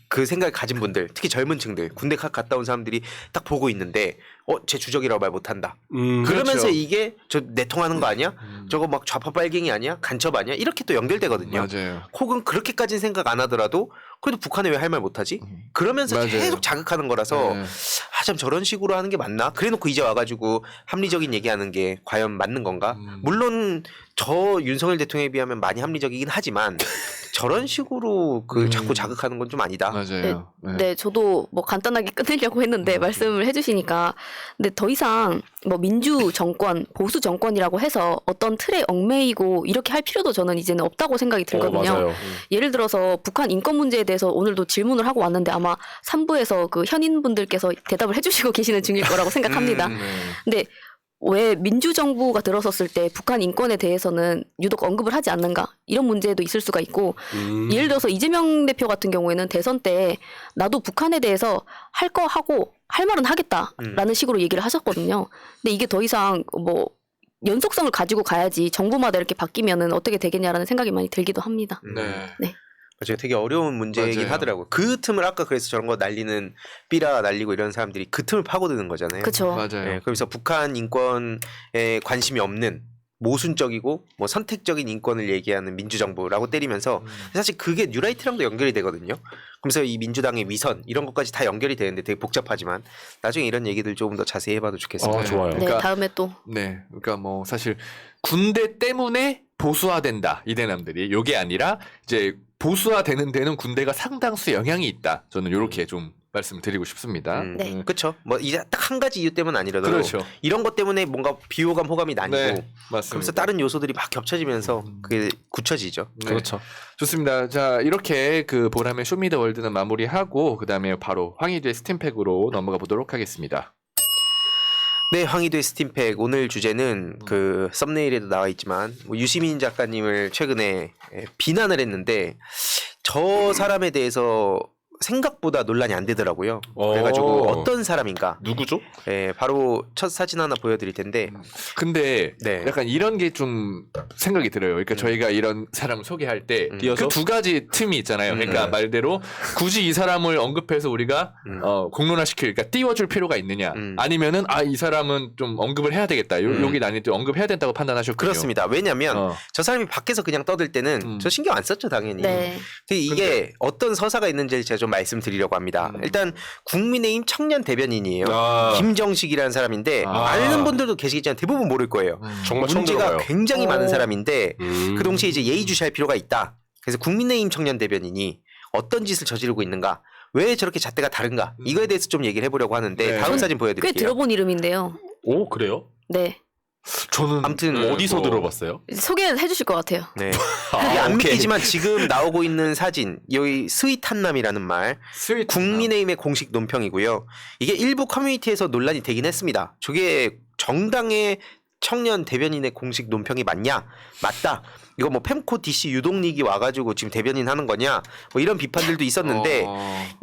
그 생각을 가진 분들, 특히 젊은 층들, 군대 갔다 온 사람들이 딱 보고 있는데, 쟤 주적이라고 말 못한다. 그러면서 그렇죠. 이게 저 내통하는 거 아니야? 저거 막 좌파 빨갱이 아니야? 간첩 아니야? 이렇게 또 연결되거든요. 맞아요. 혹은 그렇게까지는 생각 안 하더라도 그래도 북한에 왜 할 말 못하지? 그러면서 맞아요. 계속 자극하는 거라서 네. 참 저런 식으로 하는 게 맞나? 그래놓고 이제 와가지고 합리적인 얘기하는 게 과연 맞는 건가? 물론 저 윤석열 대통령에 비하면 많이 합리적이긴 하지만 저런 식으로 그 자꾸 자극하는 건 좀 아니다. 맞아요. 네, 저도 뭐 간단하게 끝내려고 했는데 말씀을 해주시니까, 근데 더 이상 뭐 민주 정권, 보수 정권이라고 해서 어떤 틀에 얽매이고 이렇게 할 필요도 저는 이제는 없다고 생각이 들거든요. 맞아요. 예를 들어서 북한 인권 문제에 대해서 오늘도 질문을 하고 왔는데 아마 3부에서 그 현인분들께서 대답을 해주시고 계시는 중일 거라고 생각합니다. 근데 왜 민주정부가 들어섰을 때 북한 인권에 대해서는 유독 언급을 하지 않는가 이런 문제도 있을 수가 있고 예를 들어서 이재명 대표 같은 경우에는 대선 때 나도 북한에 대해서 할 거 하고 할 말은 하겠다라는 식으로 얘기를 하셨거든요. 근데 이게 더 이상 뭐 연속성을 가지고 가야지 정부마다 이렇게 바뀌면은 어떻게 되겠냐라는 생각이 많이 들기도 합니다. 네. 맞아요. 되게 어려운 문제이긴 맞아요. 하더라고요. 그 틈을 아까 그래서 저런 거 날리는 삐라 날리고 이런 사람들이 그 틈을 파고드는 거잖아요. 그렇죠. 맞아요. 네, 그래서 북한 인권에 관심이 없는 모순적이고 뭐 선택적인 인권을 얘기하는 민주정부라고 때리면서 사실 그게 뉴라이트랑도 연결이 되거든요. 그래서 이 민주당의 위선 이런 것까지 다 연결이 되는데 되게 복잡하지만 나중에 이런 얘기들 조금 더 자세히 해봐도 좋겠습니다. 좋아요. 네, 그러니까- 다음에 또 네, 그러니까 뭐 사실 군대 때문에 보수화된다 이 대남들이 요게 아니라 이제 보수화되는 데는 군대가 상당수 영향이 있다. 저는 이렇게 좀 말씀을 드리고 싶습니다. 네. 그렇죠. 뭐 이제 딱 한 가지 이유 때문 아니라도 그렇죠. 이런 것 때문에 뭔가 비호감 호감이 나뉘고 네, 맞습니다. 그러면서 다른 요소들이 막 겹쳐지면서 그게 굳혀지죠. 네. 그렇죠. 좋습니다. 자, 이렇게 그 보람의 쇼미더월드는 마무리하고 그다음에 바로 황희주의 스팀팩으로 넘어가 보도록 하겠습니다. 네, 황희도의 스팀팩 오늘 주제는 그 썸네일에도 나와 있지만 뭐 유시민 작가님을 최근에 비난을 했는데 저 사람에 대해서 생각보다 논란이 안 되더라고요. 그래가지고 어떤 사람인가? 누구죠? 바로 첫 사진 하나 보여드릴 텐데 근데 네. 약간 이런 게 좀 생각이 들어요. 그러니까 저희가 이런 사람을 소개할 때 그 두 가지 틈이 있잖아요. 그러니까 말대로 굳이 이 사람을 언급해서 우리가 공론화시킬, 그러니까 띄워줄 필요가 있느냐, 아니면은 이 사람은 좀 언급을 해야 되겠다. 여기 나는 또 언급해야 된다고 판단하셨군요. 그렇습니다. 왜냐하면 저 사람이 밖에서 그냥 떠들 때는 저 신경 안 썼죠, 당연히. 네. 근데 이게 어떤 서사가 있는지를 제가 좀 말씀드리려고 합니다. 일단 국민의힘 청년 대변인이에요. 김정식이라는 사람인데 아는 분들도 계시겠지만 대부분 모를 거예요. 정말 처음 문제가 들어봐요. 굉장히 많은 사람인데 그 음. 동시에 이제 예의주시할 필요가 있다. 그래서 국민의힘 청년 대변인이 어떤 짓을 저지르고 있는가, 왜 저렇게 잣대가 다른가, 이거에 대해서 좀 얘기를 해보려고 하는데 네. 다음 사진 꽤 보여드릴게요. 들어본 이름인데요. 오 그래요? 네. 저는 아무튼 어디서 들어봤어요? 소개해 주실 것 같아요. 네. 이게 안 오케이. 믿기지만 지금 나오고 있는 사진 여기 스윗한남이라는 말 스윗 국민의힘의 공식 논평이고요. 이게 일부 커뮤니티에서 논란이 되긴 했습니다. 저게 정당의 청년 대변인의 공식 논평이 맞냐? 맞다. 이거 뭐 펜코 DC 유동릭이 와가지고 지금 대변인 하는 거냐? 뭐 이런 비판들도 있었는데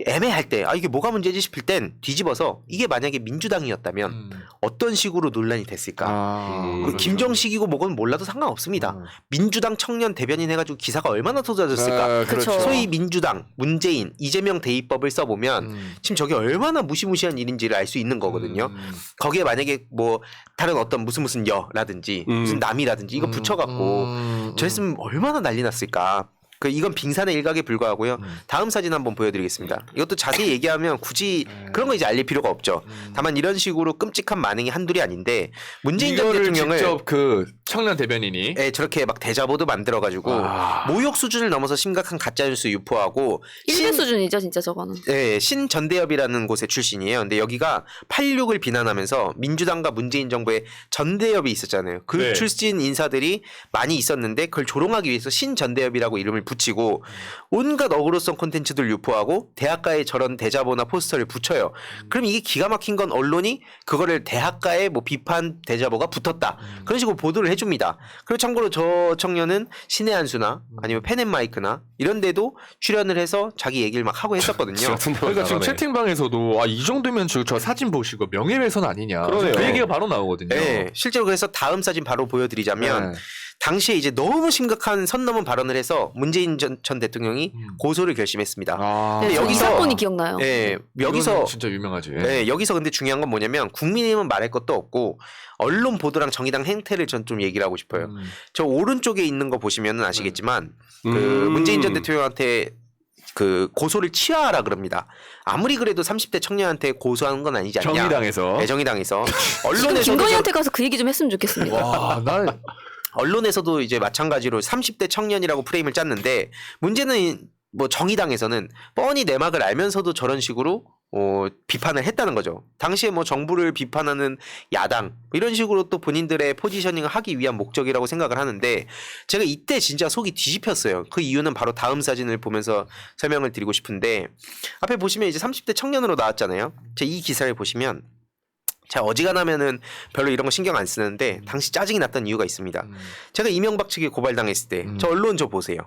애매할 때 이게 뭐가 문제지 싶을 땐 뒤집어서 이게 만약에 민주당이었다면 어떤 식으로 논란이 됐을까? 그 김정식이고 뭐건 몰라도 상관없습니다. 민주당 청년 대변인 해가지고 기사가 얼마나 쏟아졌을까? 그렇죠. 소위 민주당, 문재인, 이재명 대입법을 써보면 지금 저게 얼마나 무시무시한 일인지를 알 수 있는 거거든요. 거기에 만약에 뭐 다른 어떤 무슨 여라든지 무슨 남이라든지 이거 붙여갖고 저랬으면 얼마나 난리 났을까. 이건 빙산의 일각에 불과하고요. 다음 사진 한번 보여드리겠습니다. 이것도 자세히 얘기하면 굳이 그런 거 이제 알릴 필요가 없죠. 다만 이런 식으로 끔찍한 반응이 한둘이 아닌데 문재인 전 이거를 대통령을 직접 그 청년 대변인이 저렇게 막 대자보도 만들어가지고 모욕 수준을 넘어서 심각한 가짜뉴스 유포하고 일대 수준이죠, 진짜 저거는. 신전대협이라는 곳의 출신이에요. 근데 여기가 86을 비난하면서 민주당과 문재인 정부의 전대협이 있었잖아요. 그 네. 출신 인사들이 많이 있었는데 그걸 조롱하기 위해서 신전대협이라고 이름을 붙이고 온갖 어그로성 콘텐츠들 유포하고 대학가에 저런 대자보나 포스터를 붙여요. 그럼 이게 기가 막힌 건 언론이 그거를 대학가에 뭐 비판 대자보가 붙었다. 그런 식으로 보도를 해줍니다. 그리고 참고로 저 청년은 신의 한 수나 아니면 펜앤마이크나 이런 데도 출연을 해서 자기 얘기를 막 하고 했었거든요. 그러니까 지금 채팅방에서도 이 정도면 저 사진 보시고 명예훼손 아니냐. 그러네요. 그 얘기가 바로 나오거든요. 네, 실제로 그래서 다음 사진 바로 보여드리자면 네. 당시에 이제 너무 심각한 선 넘은 발언을 해서 문재인 전 대통령이 고소를 결심했습니다. 네, 근데 저 이 여기서- 사건이 기억나요. 여기서 이거는 진짜 유명하지. 여기서 근데 중요한 건 뭐냐면 국민의힘은 말할 것도 없고 언론 보도랑 정의당 행태를 전 좀 얘기를 하고 싶어요. 저 오른쪽에 있는 거 보시면 아시겠지만 그 문재인 전 대통령한테 그 고소를 취하하라 그럽니다. 아무리 그래도 30대 청년한테 고소하는 건 아니지 않냐. 정의당에서. 네, 정의당에서. 지금 언론에서도 김건희한테 가서 그 얘기 좀 했으면 좋겠습니다. 와, 난 언론에서도 이제 마찬가지로 30대 청년이라고 프레임을 짰는데 문제는 뭐 정의당에서는 뻔히 내막을 알면서도 저런 식으로 비판을 했다는 거죠. 당시에 뭐 정부를 비판하는 야당 이런 식으로 또 본인들의 포지셔닝을 하기 위한 목적이라고 생각을 하는데 제가 이때 진짜 속이 뒤집혔어요. 그 이유는 바로 다음 사진을 보면서 설명을 드리고 싶은데 앞에 보시면 이제 30대 청년으로 나왔잖아요. 제 이 기사를 보시면 제가 어지간하면은 별로 이런 거 신경 안 쓰는데 당시 짜증이 났던 이유가 있습니다. 제가 이명박 측에 고발당했을 때 저 언론 저 보세요.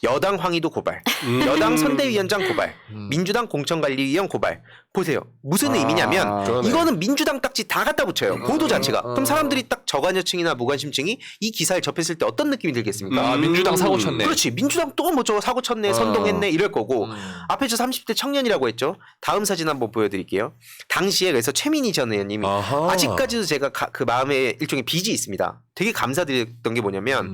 여당 황희도 고발, 여당 선대위원장 고발, 민주당 공천관리위원 고발. 보세요. 무슨 의미냐면 그러네. 이거는 민주당 딱지 다 갖다 붙여요. 보도 자체가. 그럼 사람들이 딱 저관여층이나 무관심층이 이 기사를 접했을 때 어떤 느낌이 들겠습니까? 민주당 사고 쳤네. 그렇지. 민주당 또 뭐 저거 사고 쳤네, 선동했네 이럴 거고 앞에 저 30대 청년이라고 했죠. 다음 사진 한번 보여드릴게요. 당시에 그래서 최민희 전 의원님이 아하. 아직까지도 제가 그 마음에 일종의 빚이 있습니다. 되게 감사드렸던 게 뭐냐면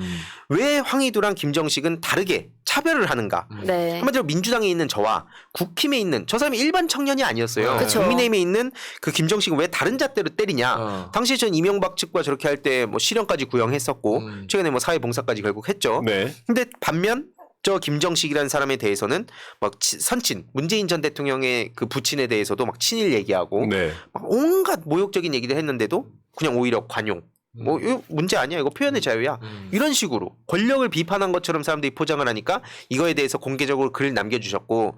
왜 황희도랑 김정식은 다르게 차별을 하는가? 네. 한마디로 민주당에 있는 저와 국힘에 있는 저 사람이 일반 청년이 아니었어요. 그쵸. 국민의힘에 있는 그 김정식은 왜 다른 잣대로 때리냐? 당시에 전 이명박 측과 저렇게 할 때 뭐 실형까지 구형했었고 최근에 뭐 사회봉사까지 결국 했죠. 네. 근데 반면 저 김정식이라는 사람에 대해서는 막 선친 문재인 전 대통령의 그 부친에 대해서도 막 친일 얘기하고 네. 막 온갖 모욕적인 얘기를 했는데도 그냥 오히려 관용. 뭐 이거 문제 아니야. 이거 표현의 자유야. 이런 식으로 권력을 비판한 것처럼 사람들이 포장을 하니까 이거에 대해서 공개적으로 글을 남겨주셨고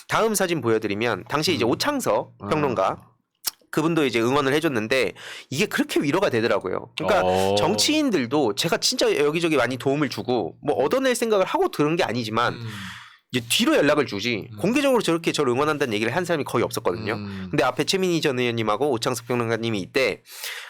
다음 사진 보여드리면 당시 이제 오창석 평론가 그분도 이제 응원을 해줬는데 이게 그렇게 위로가 되더라고요. 그러니까 정치인들도 제가 진짜 여기저기 많이 도움을 주고 뭐 얻어낼 생각을 하고 들은 게 아니지만 이제 뒤로 연락을 주지 공개적으로 저렇게 저를 응원한다는 얘기를 한 사람이 거의 없었거든요. 근데 앞에 최민희 전 의원님하고 오창석 평론가님이 이때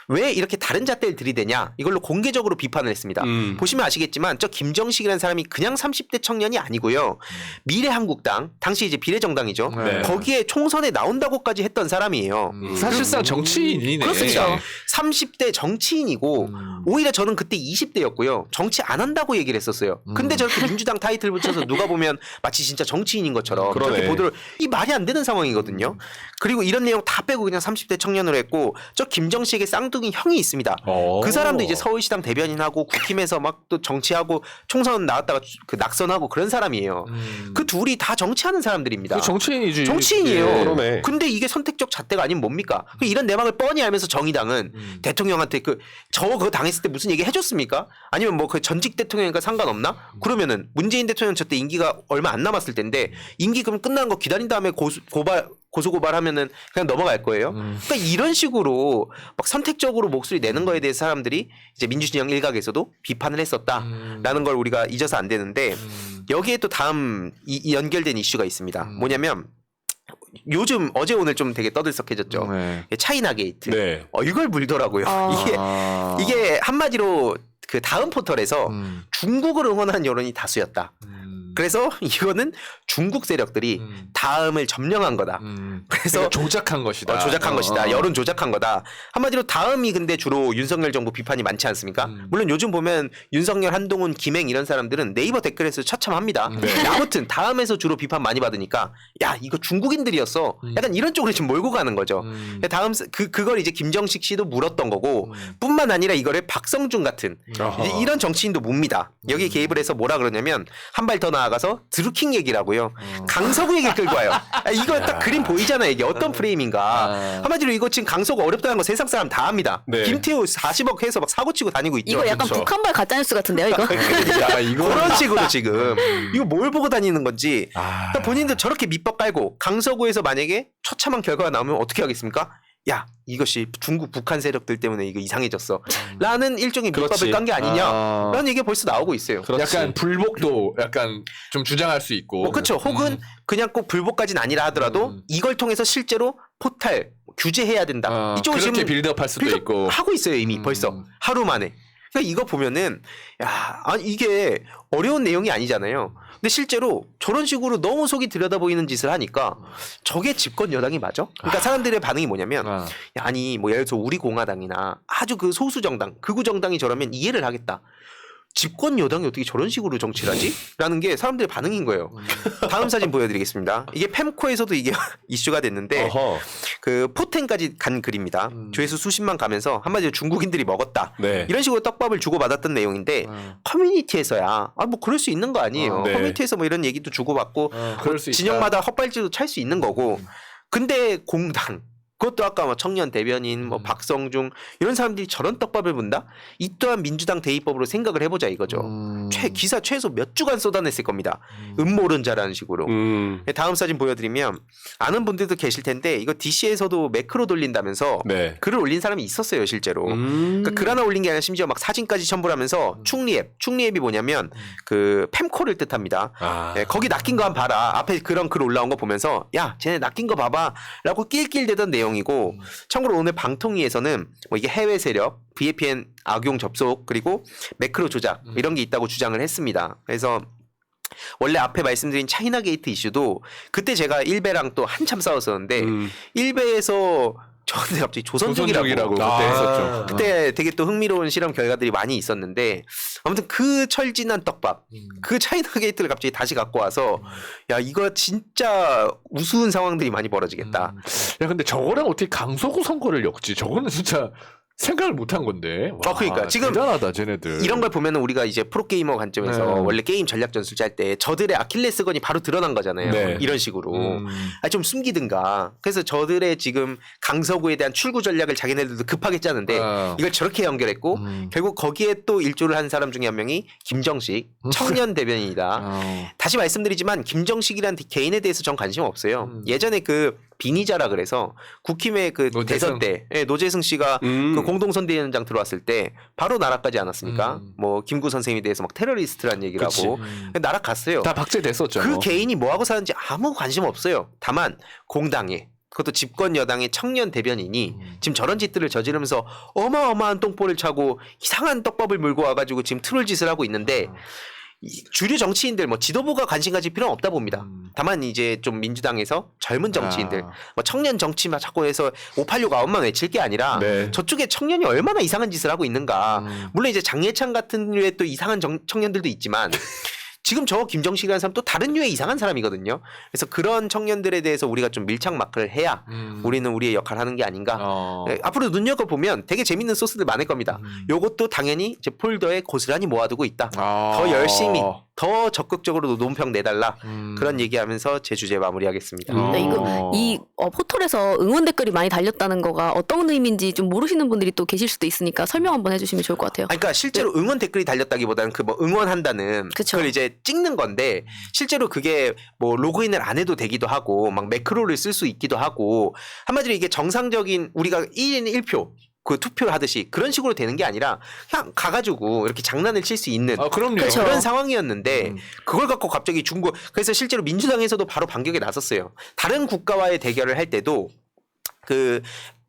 왜 이렇게 다른 잣대를 들이대냐 이걸로 공개적으로 비판을 했습니다. 보시면 아시겠지만 저 김정식이라는 사람이 그냥 30대 청년이 아니고요. 미래한국당 당시 이제 비례정당이죠. 네. 거기에 총선에 나온다고까지 했던 사람이에요. 사실상 정치인이네. 그렇습니다. 30대 정치인이고 오히려 저는 그때 20대였고요. 정치 안 한다고 얘기를 했었어요. 근데 저렇게 민주당 타이틀 붙여서 누가 보면 마치 진짜 정치인인 것처럼 그러네. 그렇게 보도를 이 말이 안 되는 상황이거든요. 그리고 이런 내용 다 빼고 그냥 30대 청년으로 했고 저 김정식의 쌍둥이 쌍둥이 형이 있습니다. 오. 그 사람도 이제 서울시당 대변인하고 국힘에서 막 또 정치하고 총선 나왔다가 그 낙선하고 그런 사람이에요. 그 둘이 다 정치하는 사람들입니다. 정치인이지. 정치인이에요. 예, 그러네. 근데 이게 선택적 잣대가 아니면 뭡니까? 이런 내막을 뻔히 알면서 정의당은 대통령한테 그거 당했을 때 무슨 얘기 해줬습니까? 아니면 뭐 그 전직 대통령이니까 상관없나? 그러면은 문재인 대통령 저때 임기가 얼마 안 남았을 텐데 임기 그럼 끝나는 거 기다린 다음에 고소고발하면은 그냥 넘어갈 거예요. 그러니까 이런 식으로 막 선택적으로 목소리 내는 거에 대해서 사람들이 이제 민주진영 일각에서도 비판을 했었다라는 걸 우리가 잊어서 안 되는데 여기에 또 다음 이 연결된 이슈가 있습니다. 뭐냐면 요즘 어제 오늘 좀 되게 떠들썩해졌죠. 네. 차이나 게이트. 네. 이걸 물더라고요. 이게 한마디로 그 다음 포털에서 중국을 응원한 여론이 다수였다. 그래서 이거는 중국 세력들이 다음을 점령한 거다. 그래서 그러니까 조작한 것이다. 조작한 것이다. 여론 조작한 거다. 한마디로 다음이 근데 주로 윤석열 정부 비판이 많지 않습니까? 물론 요즘 보면 윤석열, 한동훈, 김행 이런 사람들은 네이버 댓글에서 처참합니다. 아무튼 다음에서 주로 비판 많이 받으니까 야 이거 중국인들이었어. 약간 이런 쪽으로 지금 몰고 가는 거죠. 다음 그걸 이제 김정식 씨도 물었던 거고 뿐만 아니라 이거를 박성준 같은 이제 이런 정치인도 묻니다. 여기 개입을 해서 뭐라 그러냐면 한 발 더 나아가서 드루킹 얘기라고요. 강서구 얘기를 끌고 와요. 이거 딱 그림 보이잖아요. 이게 어떤 프레임인가. 한마디로 이거 지금 강서구 어렵다는 거 세상 사람 다 압니다. 네. 김태우 40억 해서 막 사고 치고 다니고 있죠. 이거 약간 그렇죠. 북한발 가짜뉴스 같은데요, 이거? 야, 이거 그런 식으로 지금 이거 뭘 보고 다니는 건지 그러니까 본인들 저렇게 밑밥 깔고 강서구에서 만약에 처참한 결과가 나오면 어떻게 하겠습니까? 야 이것이 중국 북한 세력들 때문에 이거 이상해졌어 라는 일종의 밑밥을 깐 게 아니냐 라는 얘기가 벌써 나오고 있어요. 약간 불복도 약간 좀 주장할 수 있고. 그렇죠. 혹은 그냥 꼭 불복까지는 아니라 하더라도 이걸 통해서 실제로 포탈 규제해야 된다. 이쪽으로 그렇게 지금 빌드업 할 수도 빌드업 있고. 하고 있어요 이미 벌써 하루 만에. 그러니까 이거 보면은 이게 어려운 내용이 아니잖아요. 근데 실제로 저런 식으로 너무 속이 들여다 보이는 짓을 하니까 저게 집권 여당이 맞아? 그러니까 사람들의 반응이 뭐냐면 아니 뭐 예를 들어서 우리 공화당이나 아주 그 소수 정당, 극우 정당이 저러면 이해를 하겠다. 집권 여당이 어떻게 저런 식으로 정치를 하지? 라는 게 사람들의 반응인 거예요. 다음 사진 보여드리겠습니다. 이게 팸코에서도 이게 이슈가 됐는데 그 포텐까지 간 글입니다. 조회수 수십만 가면서 한마디로 중국인들이 먹었다. 네. 이런 식으로 떡밥을 주고받았던 내용인데 커뮤니티에서야 뭐 그럴 수 있는 거 아니에요. 네. 커뮤니티에서 뭐 이런 얘기도 주고받고 그럴 수 있다. 진영마다 헛발질도 찰 수 있는 거고 근데 공당 그것도 아까 뭐 청년 대변인, 뭐 박성중 이런 사람들이 저런 떡밥을 분다? 이 또한 민주당 대입법으로 생각을 해보자 이거죠. 기사 최소 몇 주간 쏟아냈을 겁니다. 음모론자라는 식으로. 다음 사진 보여드리면 아는 분들도 계실 텐데 이거 DC에서도 매크로 돌린다면서 네. 글을 올린 사람이 있었어요 실제로. 그러니까 글 하나 올린 게 아니라 심지어 막 사진까지 첨부하면서 충리앱이 뭐냐면 그 팸코를 뜻합니다. 네, 거기 낚인 거 한번 봐라. 앞에 그런 글 올라온 거 보면서 야 쟤네 낚인 거 봐봐 라고 낄낄대던 내용이고 참고로 오늘 방통위에서는 뭐 이게 해외 세력 VPN 악용 접속 그리고 매크로 조작 이런 게 있다고 주장을 했습니다. 그래서 원래 앞에 말씀드린 차이나 게이트 이슈도 그때 제가 일베랑 또 한참 싸웠었는데 일베에서 저한테 갑자기 조선족이라고 그때 했었죠. 그때 되게 또 흥미로운 실험 결과들이 많이 있었는데 아무튼 그 철진한 떡밥 그 차이나 게이트를 갑자기 다시 갖고 와서 야 이거 진짜 우스운 상황들이 많이 벌어지겠다. 야 근데 저거랑 어떻게 강서구 선거를 엮지? 저거는 진짜 생각을 못한 건데. 와, 그러니까 지금 대단하다 쟤네들. 이런 걸 보면은 우리가 이제 프로게이머 관점에서 원래 게임 전략 전술 짤 때 저들의 아킬레스건이 바로 드러난 거잖아요. 네. 이런 식으로 좀 숨기든가. 그래서 저들의 지금 강서구에 대한 출구 전략을 자기네들도 급하게 짜는데 이걸 저렇게 연결했고 결국 거기에 또 일조를 한 사람 중에 한 명이 김정식 청년 대변인이다. 다시 말씀드리지만 김정식이란 개인에 대해서 전 관심 없어요. 예전에 그 비니자라 그래서 국힘의 그 대선 때 노재승 씨가 그 공동선대위원장 들어왔을 때 바로 날아가지 않았습니까? 뭐 김구 선생님에 대해서 막 테러리스트라는 얘기를 하고 날아갔어요. 다 박제됐었죠. 그 개인이 뭐 하고 사는지 아무 관심 없어요. 다만 공당에 그것도 집권 여당의 청년 대변인이 지금 저런 짓들을 저지르면서 어마어마한 똥볼을 차고 이상한 떡밥을 물고 와가지고 지금 트롤 짓을 하고 있는데 주류 정치인들 뭐 지도부가 관심 가질 필요는 없다 봅니다. 다만 이제 좀 민주당에서 젊은 정치인들 뭐 청년 정치만 자꾸 해서 586 9만 외칠 게 아니라 저쪽에 청년이 얼마나 이상한 짓을 하고 있는가. 물론 이제 장예찬 같은 류의 또 이상한 청년들도 있지만 지금 저 김정식이라는 사람 또 다른 류의 이상한 사람이거든요. 그래서 그런 청년들에 대해서 우리가 좀 밀착 마크를 해야 우리는 우리의 역할을 하는 게 아닌가. 네, 앞으로 눈여겨보면 되게 재밌는 소스들 많을 겁니다. 요것도 당연히 이제 폴더에 고스란히 모아두고 있다. 더 열심히 더 적극적으로 논평 내달라. 그런 얘기하면서 제 주제 마무리하겠습니다. 네, 이 포털에서 응원 댓글이 많이 달렸다는 거가 어떤 의미인지 좀 모르시는 분들이 또 계실 수도 있으니까 설명 한번 해주시면 좋을 것 같아요. 아니, 그러니까 실제로 응원 댓글이 달렸다기보다는 그 뭐 응원한다는 그쵸. 그걸 이제 찍는 건데 실제로 그게 뭐 로그인을 안 해도 되기도 하고 막 매크로를 쓸 수 있기도 하고 한마디로 이게 정상적인 우리가 1인 1표 그 투표를 하듯이 그런 식으로 되는 게 아니라 그냥 가가지고 이렇게 장난을 칠 수 있는 그럼요. 그런 상황이었는데 그걸 갖고 갑자기 중국 그래서 실제로 민주당에서도 바로 반격에 나섰어요. 다른 국가와의 대결을 할 때도 그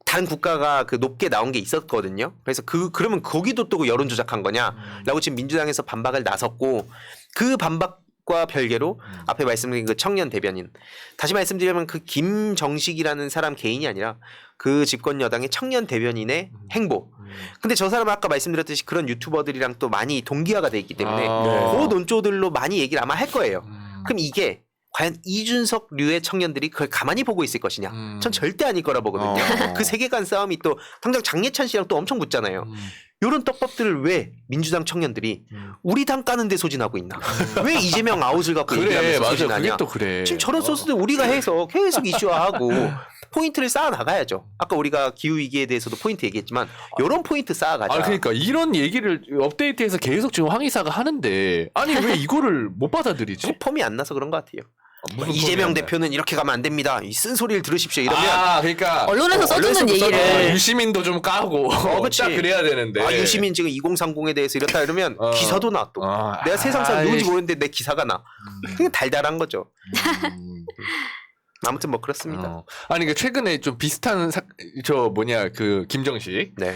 다른 국가가 그 높게 나온 게 있었거든요. 그래서 그러면 거기도 또 여론 조작한 거냐라고 지금 민주당에서 반박을 나섰고 그 반박과 별개로 앞에 말씀드린 그 청년 대변인 다시 말씀드리면 그 김정식이라는 사람 개인이 아니라 그 집권 여당의 청년 대변인의 행보. 근데 저 사람은 아까 말씀드렸듯이 그런 유튜버들이랑 또 많이 동기화가 돼 있기 때문에 그 논조들로 많이 얘기를 아마 할 거예요. 그럼 이게 과연 이준석류의 청년들이 그걸 가만히 보고 있을 것이냐? 전 절대 아닐 거라 보거든요. 그 세계관 싸움이 또 당장 장예찬 씨랑 또 엄청 붙잖아요. 이런 떡밥들을 왜 민주당 청년들이 우리 당 까는데 소진하고 있나? 왜 이재명 아웃을 갖고 얘기하면서 맞아. 소진하냐? 그게 또 그래. 지금 저런 소스들 우리가 해서 계속 이슈화하고 포인트를 쌓아 나가야죠. 아까 우리가 기후 위기에 대해서도 포인트 얘기했지만 이런 포인트 쌓아가자. 그러니까 이런 얘기를 업데이트해서 계속 지금 황희사가 하는데 아니 왜 이거를 못 받아들이지? 폼이 안 나서 그런 것 같아요. 무슨 이재명 폼이 안 대표는 이렇게 가면 안 됩니다. 이 쓴소리를 들으십시오. 이러면 그러니까 언론에서 써주는 언론에서도 얘기를 유시민도 좀 까고 그치. 딱 그래야 되는데. 유시민 지금 2030에 대해서 이렇다 이러면 기사도 나 또. 내가 세상사 누군지 모르는데 내 기사가 나. 그냥 달달한 거죠. 아무튼 뭐 그렇습니다. 아니 그 최근에 좀 비슷한 그 김정식. 네.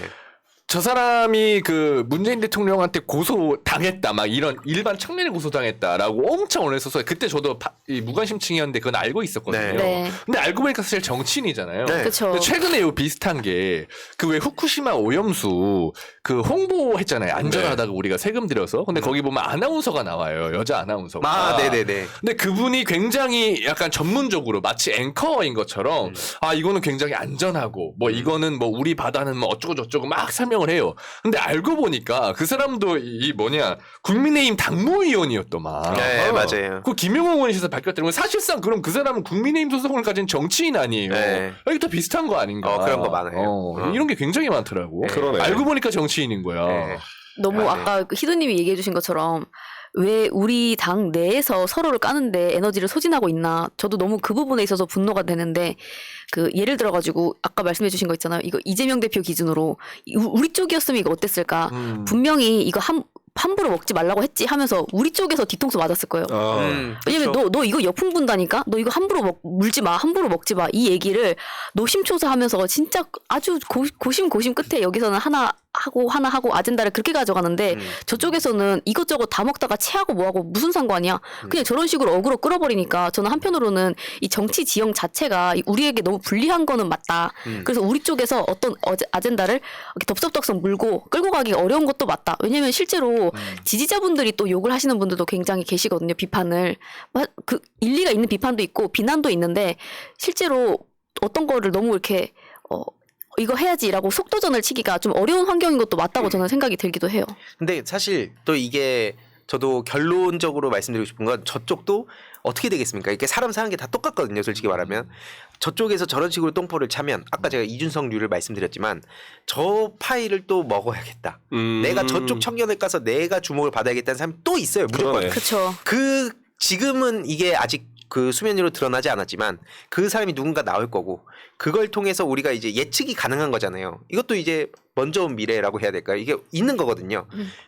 저 사람이 그 문재인 대통령한테 고소 당했다 막 이런 일반 청년이 고소 당했다라고 엄청 올렸어서 그때 저도 이 무관심층이었는데 그건 알고 있었거든요. 네. 근데 알고 보니까 사실 정치인이잖아요. 네. 그쵸. 근데 최근에 요 비슷한 게 그 왜 후쿠시마 오염수 그 홍보했잖아요. 안전하다고 우리가 세금 들여서. 근데 거기 보면 아나운서가 나와요. 여자 아나운서가. 네네네. 근데 그분이 굉장히 약간 전문적으로 마치 앵커인 것처럼 이거는 굉장히 안전하고 뭐 이거는 뭐 우리 바다는 뭐 어쩌고 저쩌고 막 설명을 해요. 근데 알고 보니까 그 사람도 국민의힘 당무위원이었더만. 네, 맞아요. 그 김용호 의원실에서 밝혔더라고요. 사실상 그럼 그 사람은 국민의힘 소속을 가진 정치인 아니에요. 네. 여기 더 비슷한 거 아닌가. 그런 거 많아요. 이런 게 굉장히 많더라고. 그러네. 알고 보니까 정치인인 거야. 네. 너무 네. 아까 희도님이 얘기해 주신 것처럼 왜 우리 당 내에서 서로를 까는데 에너지를 소진하고 있나 저도 너무 그 부분에 있어서 분노가 되는데 그 예를 들어가지고 아까 말씀해 주신 거 있잖아요. 이거 이재명 대표 기준으로 우리 쪽이었으면 이거 어땠을까. 분명히 이거 함부로 먹지 말라고 했지 하면서 우리 쪽에서 뒤통수 맞았을 거예요. 왜냐면 너 이거 역풍 분다니까? 너 이거 함부로 물지 마. 함부로 먹지 마. 이 얘기를 노심초사하면서 진짜 아주 고심 끝에 여기서는 하나 하고 아젠다를 그렇게 가져가는데 저쪽에서는 이것저것 다 먹다가 체하고 뭐하고 무슨 상관이야. 그냥 저런 식으로 어그로 끌어버리니까 저는 한편으로는 이 정치 지형 자체가 우리에게 너무 불리한 거는 맞다. 그래서 우리 쪽에서 어떤 아젠다를 이렇게 덥석덥석 물고 끌고 가기 어려운 것도 맞다. 왜냐면 실제로 지지자분들이 또 욕을 하시는 분들도 굉장히 계시거든요. 비판을. 그 일리가 있는 비판도 있고 비난도 있는데 실제로 어떤 거를 너무 이렇게 이거 해야지라고 속도전을 치기가 좀 어려운 환경인 것도 맞다고 저는 생각이 들기도 해요. 근데 사실 또 이게 저도 결론적으로 말씀드리고 싶은 건 저쪽도 어떻게 되겠습니까? 이게 사람 사는 게 다 똑같거든요. 솔직히 말하면. 저쪽에서 저런 식으로 똥포를 차면 아까 제가 이준석류를 말씀드렸지만 저 파일을 또 먹어야겠다. 내가 저쪽 청년을 까서 내가 주목을 받아야겠다는 사람이 또 있어요. 무조건. 그렇죠. 지금은 이게 아직 그 수면 위로 드러나지 않았지만 그 사람이 누군가 나올 거고 그걸 통해서 우리가 이제 예측이 가능한 거잖아요. 이것도 이제 먼저 온 미래라고 해야 될까요? 이게 있는 거거든요.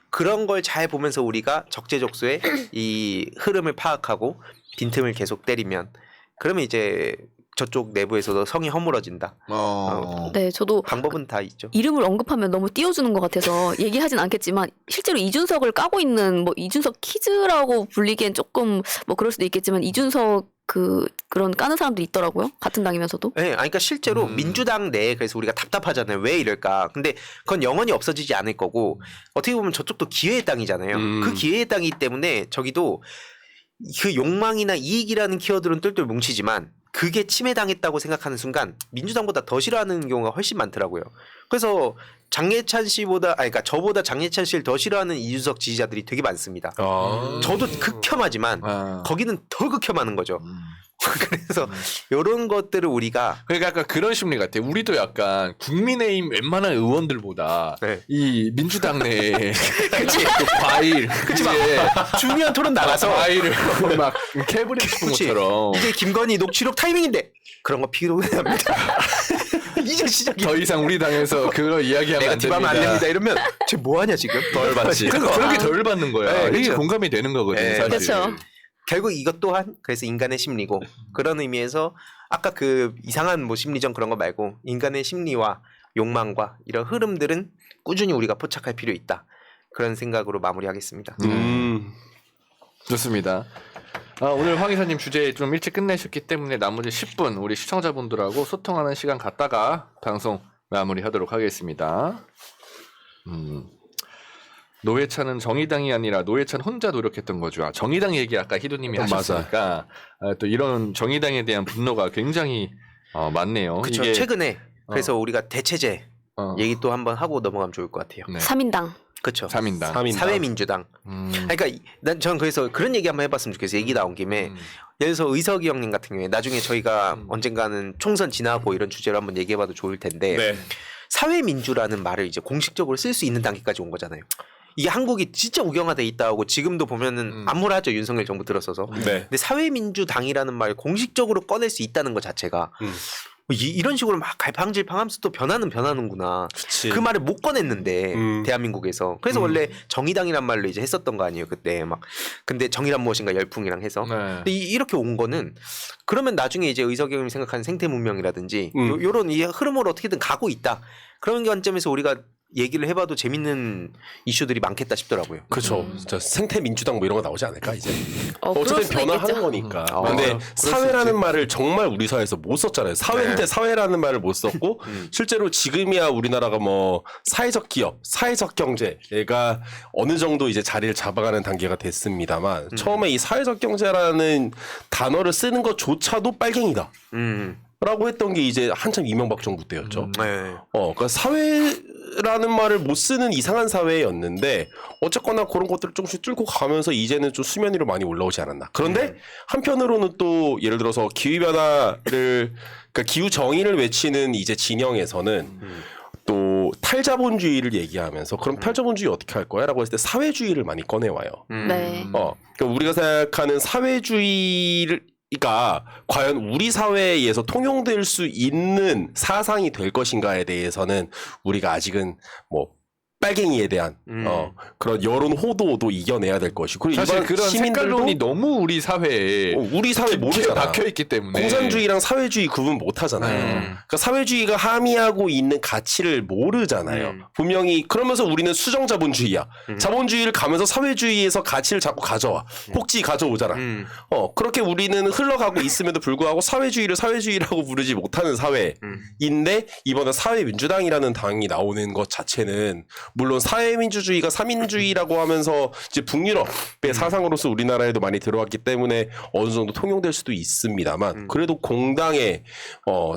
그런 걸 잘 보면서 우리가 적재적소에 이 흐름을 파악하고 빈틈을 계속 때리면 그러면 이제 저쪽 내부에서도 성이 허물어진다. 네, 저도 방법은 다 있죠. 이름을 언급하면 너무 띄워주는 것 같아서 얘기하진 않겠지만 실제로 이준석을 까고 있는 뭐 이준석 키즈라고 불리기엔 조금 뭐 그럴 수도 있겠지만 이준석 그런 까는 사람들이 있더라고요. 같은 당이면서도. 네, 아니, 그러니까 실제로 민주당 내에 그래서 우리가 답답하잖아요. 왜 이럴까? 근데 그건 영원히 없어지지 않을 거고 어떻게 보면 저쪽도 기회의 땅이잖아요. 그 기회의 땅이기 때문에 저기도 그 욕망이나 이익이라는 키워드는 똘똘 뭉치지만 그게 침해당했다고 생각하는 순간 민주당보다 더 싫어하는 경우가 훨씬 많더라고요. 그래서 장예찬 씨보다 그러니까 저보다 장예찬 씨를 더 싫어하는 이준석 지지자들이 되게 많습니다. 저도 극혐하지만 거기는 더 극혐하는 거죠. 그래서 이런 것들을 우리가 그러니까 약간 그런 심리 같아요. 우리도 약간 국민의힘 웬만한 의원들보다 네. 이 민주당 내에 그 과일, 그치 막 중요한 토론 나가서 과일을 막 캐버리고 싶은 그치. 것처럼 이제 김건희 녹취록 타이밍인데 그런 거 필요합니다. 이제 시작이 더 이상 우리 당에서 그거 이야기하면 내가 안 디바면 안 됩니다. 이러면 쟤 뭐하냐 지금 덜 받지. 그렇게 덜 받는 거야. 네, 이게 그쵸. 공감이 되는 거거든요. 네, 사실. 그쵸. 결국 이것 또한 그래서 인간의 심리고 그런 의미에서 아까 그 이상한 뭐 심리전 그런 거 말고 인간의 심리와 욕망과 이런 흐름들은 꾸준히 우리가 포착할 필요 있다. 그런 생각으로 마무리하겠습니다. 좋습니다. 오늘 황 이사님 주제 좀 일찍 끝내셨기 때문에 나머지 10분 우리 시청자분들하고 소통하는 시간 갖다가 방송 마무리하도록 하겠습니다. 노회찬은 정의당이 아니라 노회찬 혼자 노력했던 거죠. 정의당 얘기 아까 희두님이 하셨으니까 또 이런 정의당에 대한 분노가 굉장히 많네요. 그렇죠. 이게 최근에 그래서 우리가 대체제 어, 얘기 또 한번 하고 넘어가면 좋을 것 같아요. 네. 3인당. 그렇죠. 3인당. 사회민주당. 그러니까 전 그래서 그런 얘기 한번 해봤으면 좋겠어요. 얘기 나온 김에 예를 들어서 의석이 형님 같은 경우에 나중에 저희가 언젠가는 총선 지나고 이런 주제로 한번 얘기해봐도 좋을 텐데 네. 사회민주라는 말을 이제 공식적으로 쓸 수 있는 단계까지 온 거잖아요. 이게 한국이 진짜 우경화돼 있다고 지금도 보면은 암울하죠. 윤석열 정부 들어서서. 네. 근데 사회민주당이라는 말을 공식적으로 꺼낼 수 있다는 것 자체가 이런 식으로 막 갈팡질팡하면서 또 변하는구나. 그치. 그 말을 못 꺼냈는데 대한민국에서. 그래서 원래 정의당이란 말로 이제 했었던 거 아니에요 그때 막. 근데 정의란 무엇인가 열풍이랑 해서. 네. 근데 이렇게 온 거는 그러면 나중에 이제 의석이 형님이 생각하는 생태 문명이라든지 요런 이 흐름으로 어떻게든 가고 있다. 그런 관점에서 우리가 얘기를 해봐도 재밌는 이슈들이 많겠다 싶더라고요. 그렇죠. 진짜 생태 민주당 뭐 이런 거 나오지 않을까 이제. 그럴 어쨌든 수도 변화하는 있겠죠. 거니까. 아, 근데 그럴 사회라는 말을 정말 우리 사회에서 못 썼잖아요. 사회인데 네. 사회라는 말을 못 썼고 실제로 지금이야 우리나라가 뭐 사회적 기업, 사회적 경제가 어느 정도 이제 자리를 잡아가는 단계가 됐습니다만 처음에 이 사회적 경제라는 단어를 쓰는 것조차도 빨갱이다. 라고 했던 게 이제 한참 이명박 정부 때였죠. 네. 그러니까 사회라는 말을 못 쓰는 이상한 사회였는데 어쨌거나 그런 것들을 조금씩 뚫고 가면서 이제는 좀 수면 위로 많이 올라오지 않았나. 그런데 한편으로는 또 예를 들어서 기후변화를 그러니까 기후 정의를 외치는 이제 진영에서는 또 탈자본주의를 얘기하면서 그럼 탈자본주의 어떻게 할 거야? 라고 했을 때 사회주의를 많이 꺼내와요. 네. 그러니까 우리가 생각하는 사회주의를 그러니까 과연 우리 사회에 의해서 통용될 수 있는 사상이 될 것인가에 대해서는 우리가 아직은 뭐 빨갱이에 대한 그런 여론 호도도 이겨내야 될 것이고 그리고 사실 일반 그런 시민들도 색깔론이 너무 우리 사회에 우리 사회 깊게 모르잖아. 박혀 있기 때문에 공산주의랑 사회주의 구분 못 하잖아요. 그러니까 사회주의가 함의하고 있는 가치를 모르잖아요. 분명히 그러면서 우리는 수정자본주의야. 자본주의를 가면서 사회주의에서 가치를 자꾸 가져와. 복지 가져오잖아. 그렇게 우리는 흘러가고 있음에도 불구하고 사회주의를 사회주의라고 부르지 못하는 사회인데 이번에 사회민주당이라는 당이 나오는 것 자체는 물론 사회민주주의가 삼인주의라고 하면서 이제 북유럽의 사상으로서 우리나라에도 많이 들어왔기 때문에 어느 정도 통용될 수도 있습니다만 그래도 공당에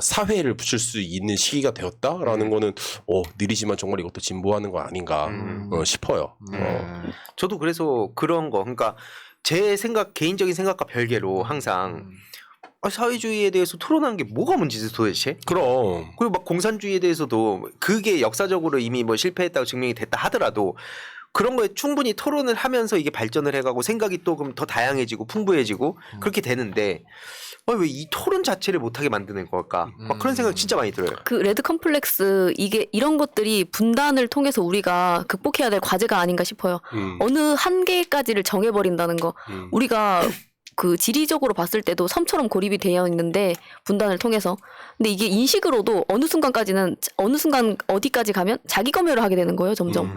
사회를 붙일 수 있는 시기가 되었다라는 거는 느리지만 정말 이것도 진보하는 거 아닌가 싶어요. 저도 그래서 그런 거 그러니까 제 생각 개인적인 생각과 별개로 항상 사회주의에 대해서 토론하는 게 뭐가 문제지 도대체? 그럼 그리고 막 공산주의에 대해서도 그게 역사적으로 이미 뭐 실패했다고 증명이 됐다 하더라도 그런 거에 충분히 토론을 하면서 이게 발전을 해가고 생각이 또 그럼 더 다양해지고 풍부해지고 그렇게 되는데 왜 이 토론 자체를 못하게 만드는 걸까? 막 그런 생각 진짜 많이 들어요. 그 레드 컴플렉스 이게 이런 것들이 분단을 통해서 우리가 극복해야 될 과제가 아닌가 싶어요. 어느 한계까지를 정해버린다는 거. 우리가 그 지리적으로 봤을 때도 섬처럼 고립이 되어 있는데 분단을 통해서 근데 이게 인식으로도 어느 순간 어디까지 가면 자기 검열을 하게 되는 거예요 점점.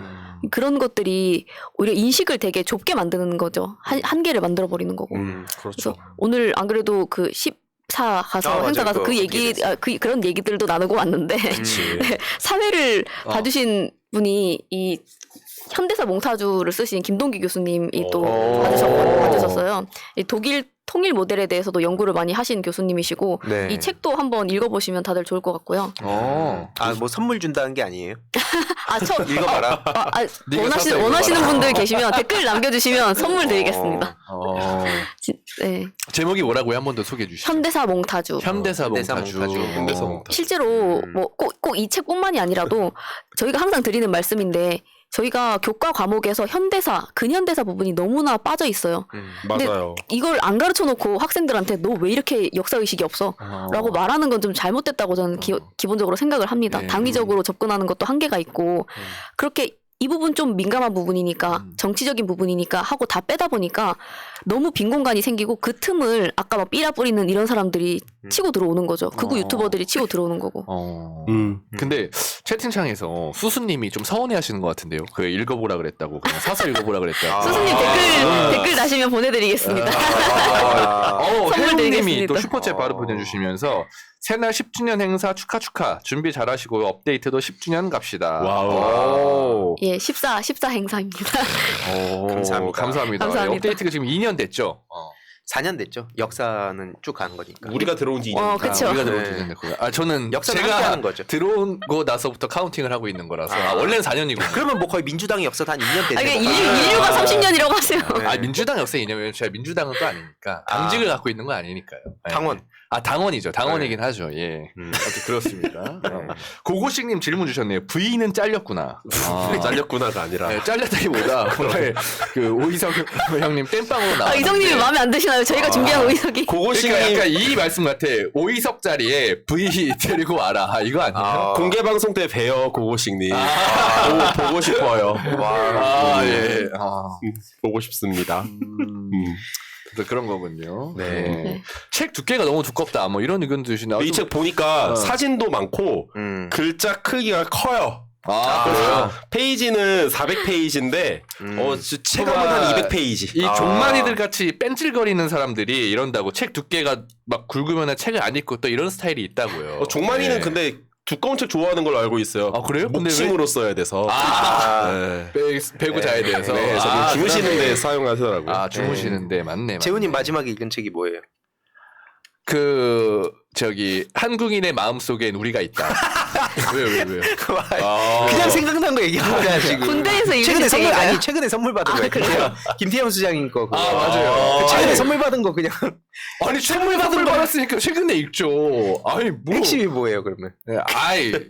그런 것들이 오히려 인식을 되게 좁게 만드는 거죠. 한계를 만들어 버리는 거고. 그렇죠. 그래서 오늘 안 그래도 그 14 가서 맞아요. 행사 가서 그거 그 얘기 그런 얘기들도 나누고 왔는데 네, 사회를 봐주신 분이 이 현대사 몽타주를 쓰신 김동기 교수님이 또 받으셨어요. 이 독일 통일 모델에 대해서도 연구를 많이 하신 교수님이시고 네. 이 책도 한번 읽어보시면 다들 좋을 것 같고요. 뭐 선물 준다는 게 아니에요? 읽어봐라. 네가 사서 원하시는 읽어봐라. 분들 계시면 댓글 남겨주시면 선물 드리겠습니다. 네. 제목이 뭐라고요? 한 번 더 소개해 주시죠. 현대사 몽타주. 현대사 현대사 몽타주. 몽타주. 현대사 몽타주. 실제로 뭐 꼭 이 책뿐만이 아니라도 저희가 항상 드리는 말씀인데 저희가 교과 과목에서 현대사, 근현대사 부분이 너무나 빠져 있어요. 맞아요. 이걸 안 가르쳐 놓고 학생들한테 너 왜 이렇게 역사 의식이 없어? 라고 말하는 건 좀 잘못됐다고 저는 기본적으로 생각을 합니다. 네. 당위적으로 접근하는 것도 한계가 있고 그렇게 이 부분 좀 민감한 부분이니까 정치적인 부분이니까 하고 다 빼다 보니까 너무 빈 공간이 생기고 그 틈을 아까 막 삐라 뿌리는 이런 사람들이 치고 들어오는 거죠. 극우 유튜버들이 치고 들어오는 거고. 근데 채팅창에서 수수님이 좀 서운해하시는 것 같은데요. 그 읽어보라 그랬다고 그냥 사서 읽어보라 그랬다고. 수수님 댓글 다시면 보내드리겠습니다. 선물 혜림님이 드리겠습니다. 또 슈퍼챗 바로 보내주시면서 새날 10주년 행사 축하 준비 잘하시고 업데이트도 10주년 갑시다. 와우. 예, 14 행사입니다. 감사합니다. 감사합니다. 감사합니다. 업데이트가 지금 2년 됐죠. 4년 됐죠. 역사는 쭉 가는 거니까. 우리가 들어온 지 2년. 그쵸. 우리가 네. 들어온 지 2년 됐고요. 저는 역사는 제가 함께하는 거죠. 들어오고 나서부터 카운팅을 하고 있는 거라서 원래는 4년이고. 그러면 뭐 거의 민주당의 역사도 한 2년 됐네. 이게 인류가 30년이라고 하세요. 네. 민주당 역사 이냐면 제가 민주당은 또 아니니까 당직을 갖고 있는 건 아니니까요. 네. 당원. 당원이죠. 당원이긴 하죠. 예. 아무튼 그렇습니다. 고고식님 질문 주셨네요. V는 잘렸구나. 잘렸구나가 아니라. 네, 잘렸다기보다 오늘 그 오이석 형님 땜빵으로 나와. 이성님이 마음에 안 드시나요? 저희가 준비한 오이석이. 고고식님 그러니까 약간 이 말씀 같아. 오이석 자리에 V 데리고 와라. 이거 아니에요? 공개 방송 때 봬요 고고식님. 보고 싶어요. 예. 보고 싶습니다. 그런 거군요. 네. 네. 책 두께가 너무 두껍다. 뭐 이런 의견도 주시나요? 이 책 보니까 사진도 많고 글자 크기가 커요. 그래요? 페이지는 400페이지인데 책 한번 한 200페이지. 이 종만이들 같이 뺀질거리는 사람들이 이런다고 책 두께가 막 굵으면 책을 안 읽고 또 이런 스타일이 있다고요. 종만이는 네. 근데 두꺼운 책 좋아하는 걸로 알고 있어요. 그래요? 근데 목심으로 써야 돼서. 네. 빼고 자야 돼서. 네, 그래서 주무시는데 그러네. 사용하시더라고요. 주무시는데 맞네. 재훈님 마지막에 읽은 책이 뭐예요? 한국인의 마음속엔 우리가 있다. 왜요? 그냥 생각난 거 얘기하는 거야 지금. 군대에서 읽은 책인가요? 최근에 선물 받은 거예요. 그래요? 김태형 수장인 거. 그거. 맞아요. 최근에 선물 받은 거 그냥 아니 선물 받았으니까 최근에 읽죠. 아니 뭐 핵심이 뭐예요 그러면?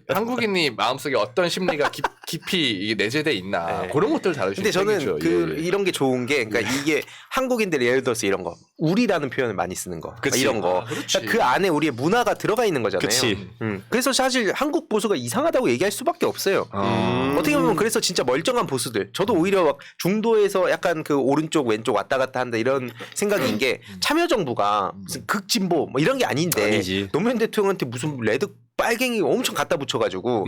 한국인이 마음속에 어떤 심리가 깊이 이게 내재돼 있나 네. 그런 것들 다루시는 근데 저는 책이죠. 이런 게 좋은 게 그러니까 이게 한국인들이 예를 들어서 이런 거 우리라는 표현을 많이 쓰는 거 그치. 이런 거 그렇지. 그러니까 그 안에 우리의 문화가 들어가 있는 거잖아요. 그치. 그래서 사실 한국 보수가 이상하다고 얘기할 수밖에 없어요. 어떻게 보면 그래서 진짜 멀쩡한 보수들. 저도 오히려 막 중도에서 약간 그 오른쪽 왼쪽 왔다 갔다 한다 이런 생각인 게 참여정부가 무슨 극진보 뭐 이런 게 아닌데 아니지. 노무현 대통령한테 무슨 레드 빨갱이 엄청 갖다 붙여가지고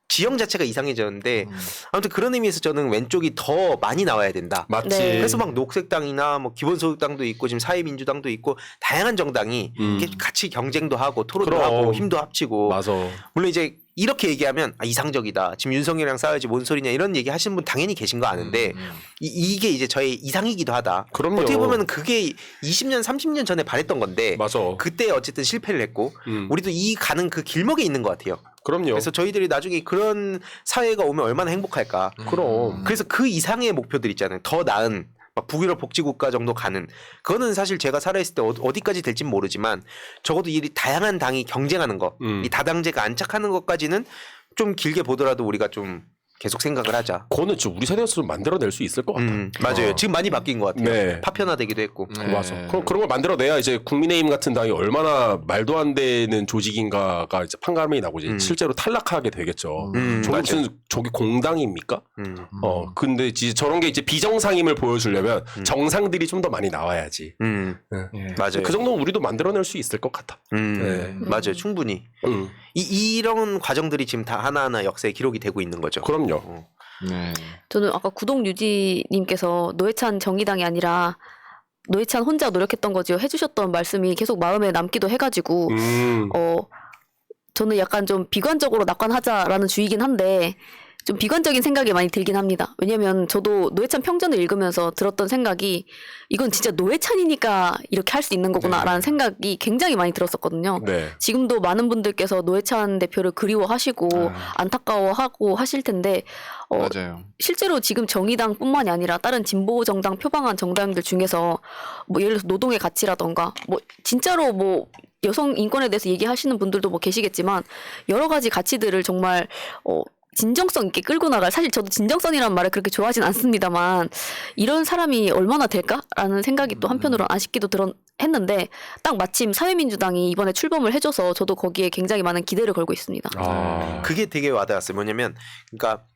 지형 자체가 이상해졌는데 아무튼 그런 의미에서 저는 왼쪽이 더 많이 나와야 된다. 맞지. 네. 그래서 막 녹색당이나 뭐 기본소득당도 있고 지금 사회민주당도 있고 다양한 정당이 이렇게 같이 경쟁도 하고 토론도 그럼. 하고 힘도 합치고 맞아. 물론 이제 이렇게 얘기하면 이상적이다. 지금 윤석열이랑 싸워야지 뭔 소리냐 이런 얘기 하시는 분 당연히 계신 거 아는데 이게 이제 저의 이상이기도 하다. 그럼요. 어떻게 보면 그게 20년 30년 전에 바랬던 건데 맞아. 그때 어쨌든 실패를 했고 우리도 이 가는 그 길목에 있는 것 같아요. 그럼요. 그래서 저희들이 나중에 그런 사회가 오면 얼마나 행복할까. 그럼. 그래서 그 이상의 목표들 있잖아요. 더 나은 막 북유럽 복지국가 정도 가는 그거는 사실 제가 살아있을 때 어디까지 될진 모르지만 적어도 이 다양한 당이 경쟁하는 거, 이 다당제가 안착하는 것까지는 좀 길게 보더라도 우리가 좀 계속 생각을 하자. 그거는 좀 우리 세대에서 좀 만들어낼 수 있을 것 같아. 맞아요. 지금 많이 바뀐 것 같아요. 네. 파편화되기도 했고. 맞아. 그럼 그런 걸 만들어내야 이제 국민의힘 같은 당이 얼마나 말도 안 되는 조직인가가 이제 판가름이 나고 이제 실제로 탈락하게 되겠죠. 저게 무슨 저기 공당입니까? 근데 이제 저런 게 이제 비정상임을 보여주려면 정상들이 좀 더 많이 나와야지. 맞아요. 그 정도는 우리도 만들어낼 수 있을 것 같아. 맞아요. 충분히. 이런 과정들이 지금 다 하나하나 역사에 기록이 되고 있는 거죠. 그럼요. 그럼요. 네. 저는 아까 구독유지님께서 노회찬 정의당이 아니라 노회찬 혼자 노력했던 거지요 해주셨던 말씀이 계속 마음에 남기도 해가지고 저는 약간 좀 비관적으로 낙관하자라는 주의긴 한데 좀 비관적인 생각이 많이 들긴 합니다. 왜냐면 저도 노회찬 평전을 읽으면서 들었던 생각이 이건 진짜 노회찬이니까 이렇게 할 수 있는 거구나라는 생각이 굉장히 많이 들었었거든요. 네. 지금도 많은 분들께서 노회찬 대표를 그리워하시고 안타까워하고 하실 텐데 맞아요. 실제로 지금 정의당뿐만이 아니라 다른 진보 정당 표방한 정당들 중에서 뭐 예를 들어서 노동의 가치라던가 뭐 진짜로 뭐 여성 인권에 대해서 얘기하시는 분들도 뭐 계시겠지만 여러 가지 가치들을 정말 진정성 있게 끌고 나갈 사실 저도 진정성이라는 말을 그렇게 좋아하진 않습니다만 이런 사람이 얼마나 될까라는 생각이 또 한편으로는 아쉽기도 했는데 딱 마침 사회민주당이 이번에 출범을 해줘서 저도 거기에 굉장히 많은 기대를 걸고 있습니다. 그게 되게 와닿았어요. 뭐냐면 그러니까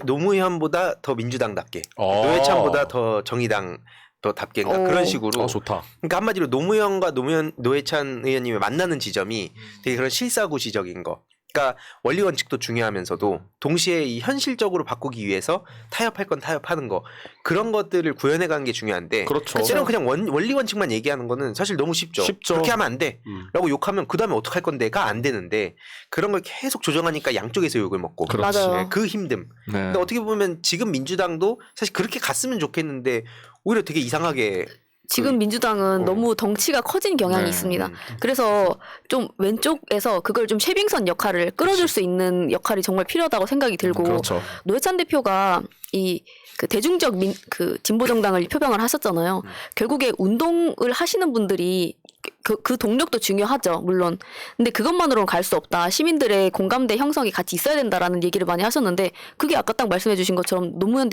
노무현보다 더 민주당답게 노회찬보다 더 정의당 더 답게인가 그런 식으로 좋다. 그러니까 한마디로 노무현과 노회찬 의원님이 만나는 지점이 되게 그런 실사구시적인 거. 그러니까 원리 원칙도 중요하면서도 동시에 이 현실적으로 바꾸기 위해서 타협할 건 타협하는 거 그런 것들을 구현해 가는 게 중요한데 그렇죠. 때론 그냥 원리 원칙만 얘기하는 거는 사실 너무 쉽죠. 그렇게 하면 안 돼. 라고 욕하면 그다음에 어떡할 건데가 안 되는데 그런 걸 계속 조정하니까 양쪽에서 욕을 먹고 맞아요. 네, 그 힘듦. 근데 어떻게 보면 지금 민주당도 사실 그렇게 갔으면 좋겠는데 오히려 되게 이상하게 지금 민주당은 너무 덩치가 커진 경향이 네. 있습니다. 그래서 좀 왼쪽에서 그걸 좀 쉐빙선 역할을 끌어줄 수 있는 역할이 정말 필요하다고 생각이 들고 그렇죠. 노회찬 대표가 이 그 대중적 그 진보 정당을 표방을 하셨잖아요. 결국에 운동을 하시는 분들이 그 동력도 중요하죠, 물론. 근데 그것만으로는 갈 수 없다. 시민들의 공감대 형성이 같이 있어야 된다라는 얘기를 많이 하셨는데 그게 아까 딱 말씀해주신 것처럼 노무현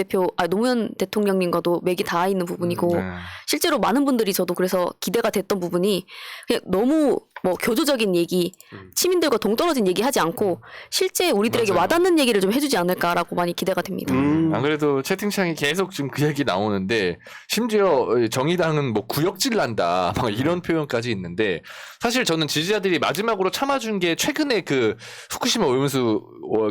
대통령님과도 맥이 닿아 있는 부분이고 네. 실제로 많은 분들이 저도 그래서 기대가 됐던 부분이 그냥 너무 뭐 교조적인 얘기, 시민들과 동떨어진 얘기하지 않고 실제 우리들에게 맞아요. 와닿는 얘기를 좀 해주지 않을까라고 많이 기대가 됩니다. 안 그래도 채팅창이 계속 지금 그 얘기 나오는데 심지어 정의당은 뭐 구역질 난다 막 이런 표현까지 있는데 사실 저는 지지자들이 마지막으로 참아준 게 최근에 그 후쿠시마 오염수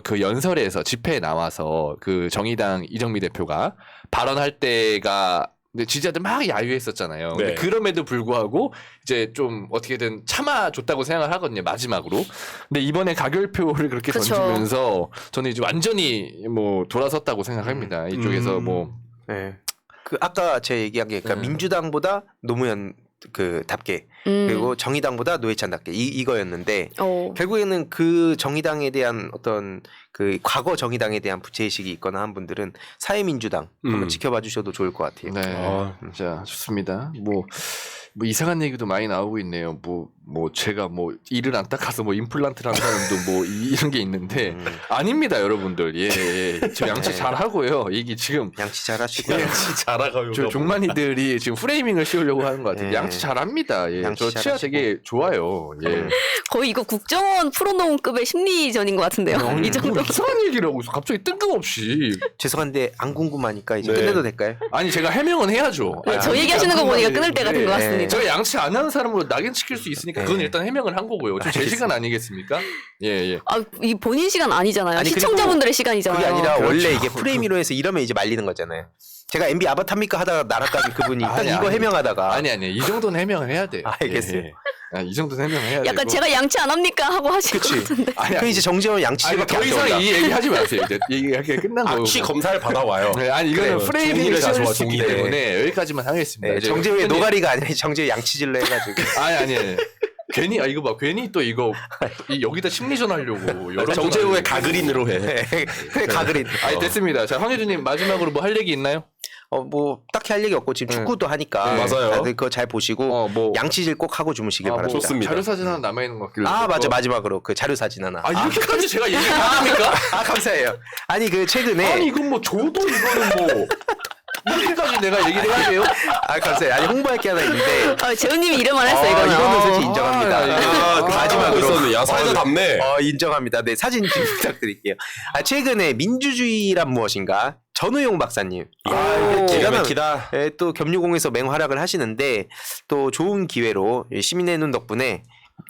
그 연설에서 집회에 나와서 그 정의당 이정미 대표가 발언할 때가 근데 지지자들 막 야유했었잖아요. 근데 네. 그럼에도 불구하고 이제 좀 어떻게든 참아줬다고 생각을 하거든요. 마지막으로. 근데 이번에 가결표를 그렇게 그쵸. 던지면서 저는 이제 완전히 뭐 돌아섰다고 생각합니다. 이쪽에서 뭐 네. 그 아까 제가 얘기한 게 그러니까 민주당보다 노무현 그 답게 그리고 정의당보다 노회찬답게 이거였는데 결국에는 그 정의당에 대한 어떤 그 과거 정의당에 대한 부채의식이 있거나 한 분들은 사회민주당 한번 지켜봐 주셔도 좋을 것 같아요. 네. 자, 좋습니다. 뭐 이상한 얘기도 많이 나오고 있네요. 뭐 제가 뭐 이를 안 닦아서 뭐 임플란트를 하는 사람도 뭐 이런 게 있는데 아닙니다, 여러분들. 예. 저 양치 잘 하고요. 이게 지금 양치 잘 하시고요. 양치 잘하가요. 저 종만이들이 지금 프레이밍을 씌우려고 하는 것 같아요. 예. 양치 잘합니다. 예. 양치 저 치아 잘하시고. 되게 좋아요. 예. 거의 이거 국정원 프로농급의 심리전인 것 같은데요. 이 정도. 뭐 이상한 얘기를 하고 있어. 갑자기 뜬금없이. 죄송한데 안 궁금하니까 이제 네. 끝내도 될까요? 아니 제가 해명은 해야죠. 네, 저 얘기하시는 거 보니까 끊을 때가 된 것 같습니다. 제가 양치 안 하는 사람으로 낙인 찍힐 수 있으니까 그건 일단 해명을 한 거고요. 좀 제 시간 아니겠습니까? 예. 이 본인 시간 아니잖아요. 아니, 시청자분들의 시간이잖아요. 그게 아니라 그렇죠. 원래 이게 프레임으로 해서 이러면 이제 말리는 거잖아요. 제가 MB 아바타입니까 하다가 날아가는 그분이 딱 아니, 이거 아니. 해명하다가 아니 이 정도는 해명을 해야 돼요. 알겠어요. 예. 이 정도는 해명을 해야 약간 되고. 제가 양치 안 합니까 하고 하실 것 같은데. 그럼 이제 정재원 양치질밖에 더 안 이상 떠올라. 이 얘기 하지 마세요. 이제 얘기하기 끝난 거고. 악취 검사를 받아와요. 네, 아니 이거는 그래요. 프레이밍을 종이를 씌울 가져와, 수 있기 종이를. 때문에 여기까지만 하겠습니다. 네, 이제 정재우의 괜히- 노가리가 아니라 정재우 양치질로 해가지고 아니. 괜히 이거 봐. 괜히 또 이거 여기다 심리전 하려고 여러 정재우의 가그린으로 해. 그래 가그린. 아니 됐습니다. 자 황혜주님 마지막으로 뭐 할 얘기 있나요? 뭐 딱히 할 얘기 없고 지금 축구도 하니까 네, 맞아요. 다들 그거 잘 보시고 뭐 양치질 꼭 하고 주무시길 바랍니다. 좋습니다. 자료 사진 하나 남아 있는 것 같길래. 아 맞아 마지막으로 그 자료 사진 하나. 이렇게까지 제가 얘기를 합니까? 아 감사해요. 아니 그 최근에 아니 이건 뭐 저도 이거는 뭐 이렇게까지 내가 얘기를 해야 돼요? 아 감사해요. 아니 홍보할 게 하나 있는데 재훈님이 이름만 했어 이거는. 이거는 솔직히 인정합니다. 이거 마지막으로 야 사이다 답네. 인정합니다. 네 사진 좀 부탁드릴게요. 최근에 민주주의란 무엇인가 전우용 박사님. 기가 막히다. 또 겸유공에서 맹활약을 하시는데 또 좋은 기회로 시민의 눈 덕분에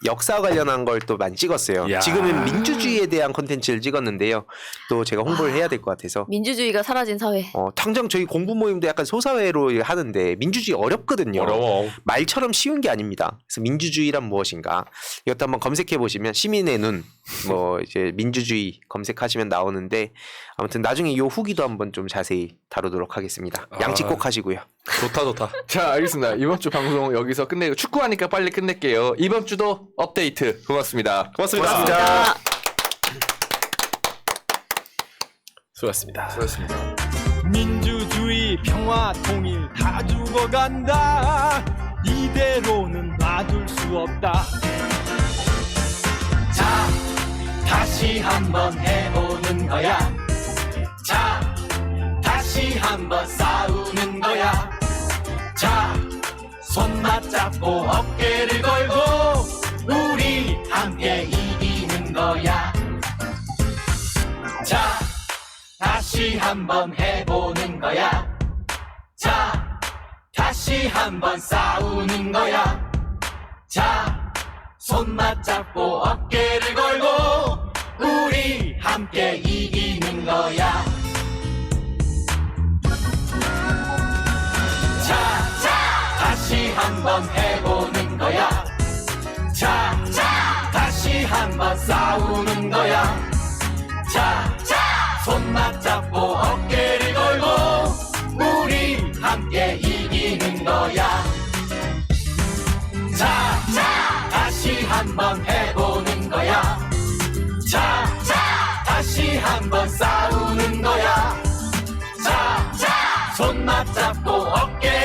역사 관련한 걸 또 많이 찍었어요. 야. 지금은 민주주의에 대한 콘텐츠를 찍었는데요. 또 제가 홍보를 해야 될 것 같아서. 민주주의가 사라진 사회. 당장 저희 공부 모임도 약간 소사회로 하는데 민주주의 어렵거든요. 어려워. 말처럼 쉬운 게 아닙니다. 그래서 민주주의란 무엇인가? 이것도 한번 검색해 보시면 시민의 눈, 뭐 이제 민주주의 검색하시면 나오는데 아무튼 나중에 이 후기도 한번 좀 자세히 다루도록 하겠습니다. 양치 꼭 하시고요. 좋다. 자, 알겠습니다. 이번 주 방송 여기서 끝내고 축구하니까 빨리 끝낼게요. 이번 주도 업데이트. 고맙습니다. 고맙습니다. 수고하셨습니다. 수고하셨습니다. 민주주의 평화 통일 다 죽어간다 이대로는 놔둘 수 없다 자 다시 한번 해보는 거야 자 다시 한번 싸우는 거야 자 손 맞잡고 어깨를 걸고 우리 함께 이기는 거야 자 다시 한번 해보는 거야. 자, 다시 한번 싸우는 거야. 자, 손 맞잡고 어깨를 걸고 우리 함께 이기는 거야. 자, 다시 한번 해보는 거야. 자, 다시 한번 싸우는 거야. 자, 손 맞잡고 어깨를 걸고 우리 함께 이기는 거야 자 다시 한번 해보는 거야 자 다시 한번 싸우는 거야 자 손 맞잡고 어깨를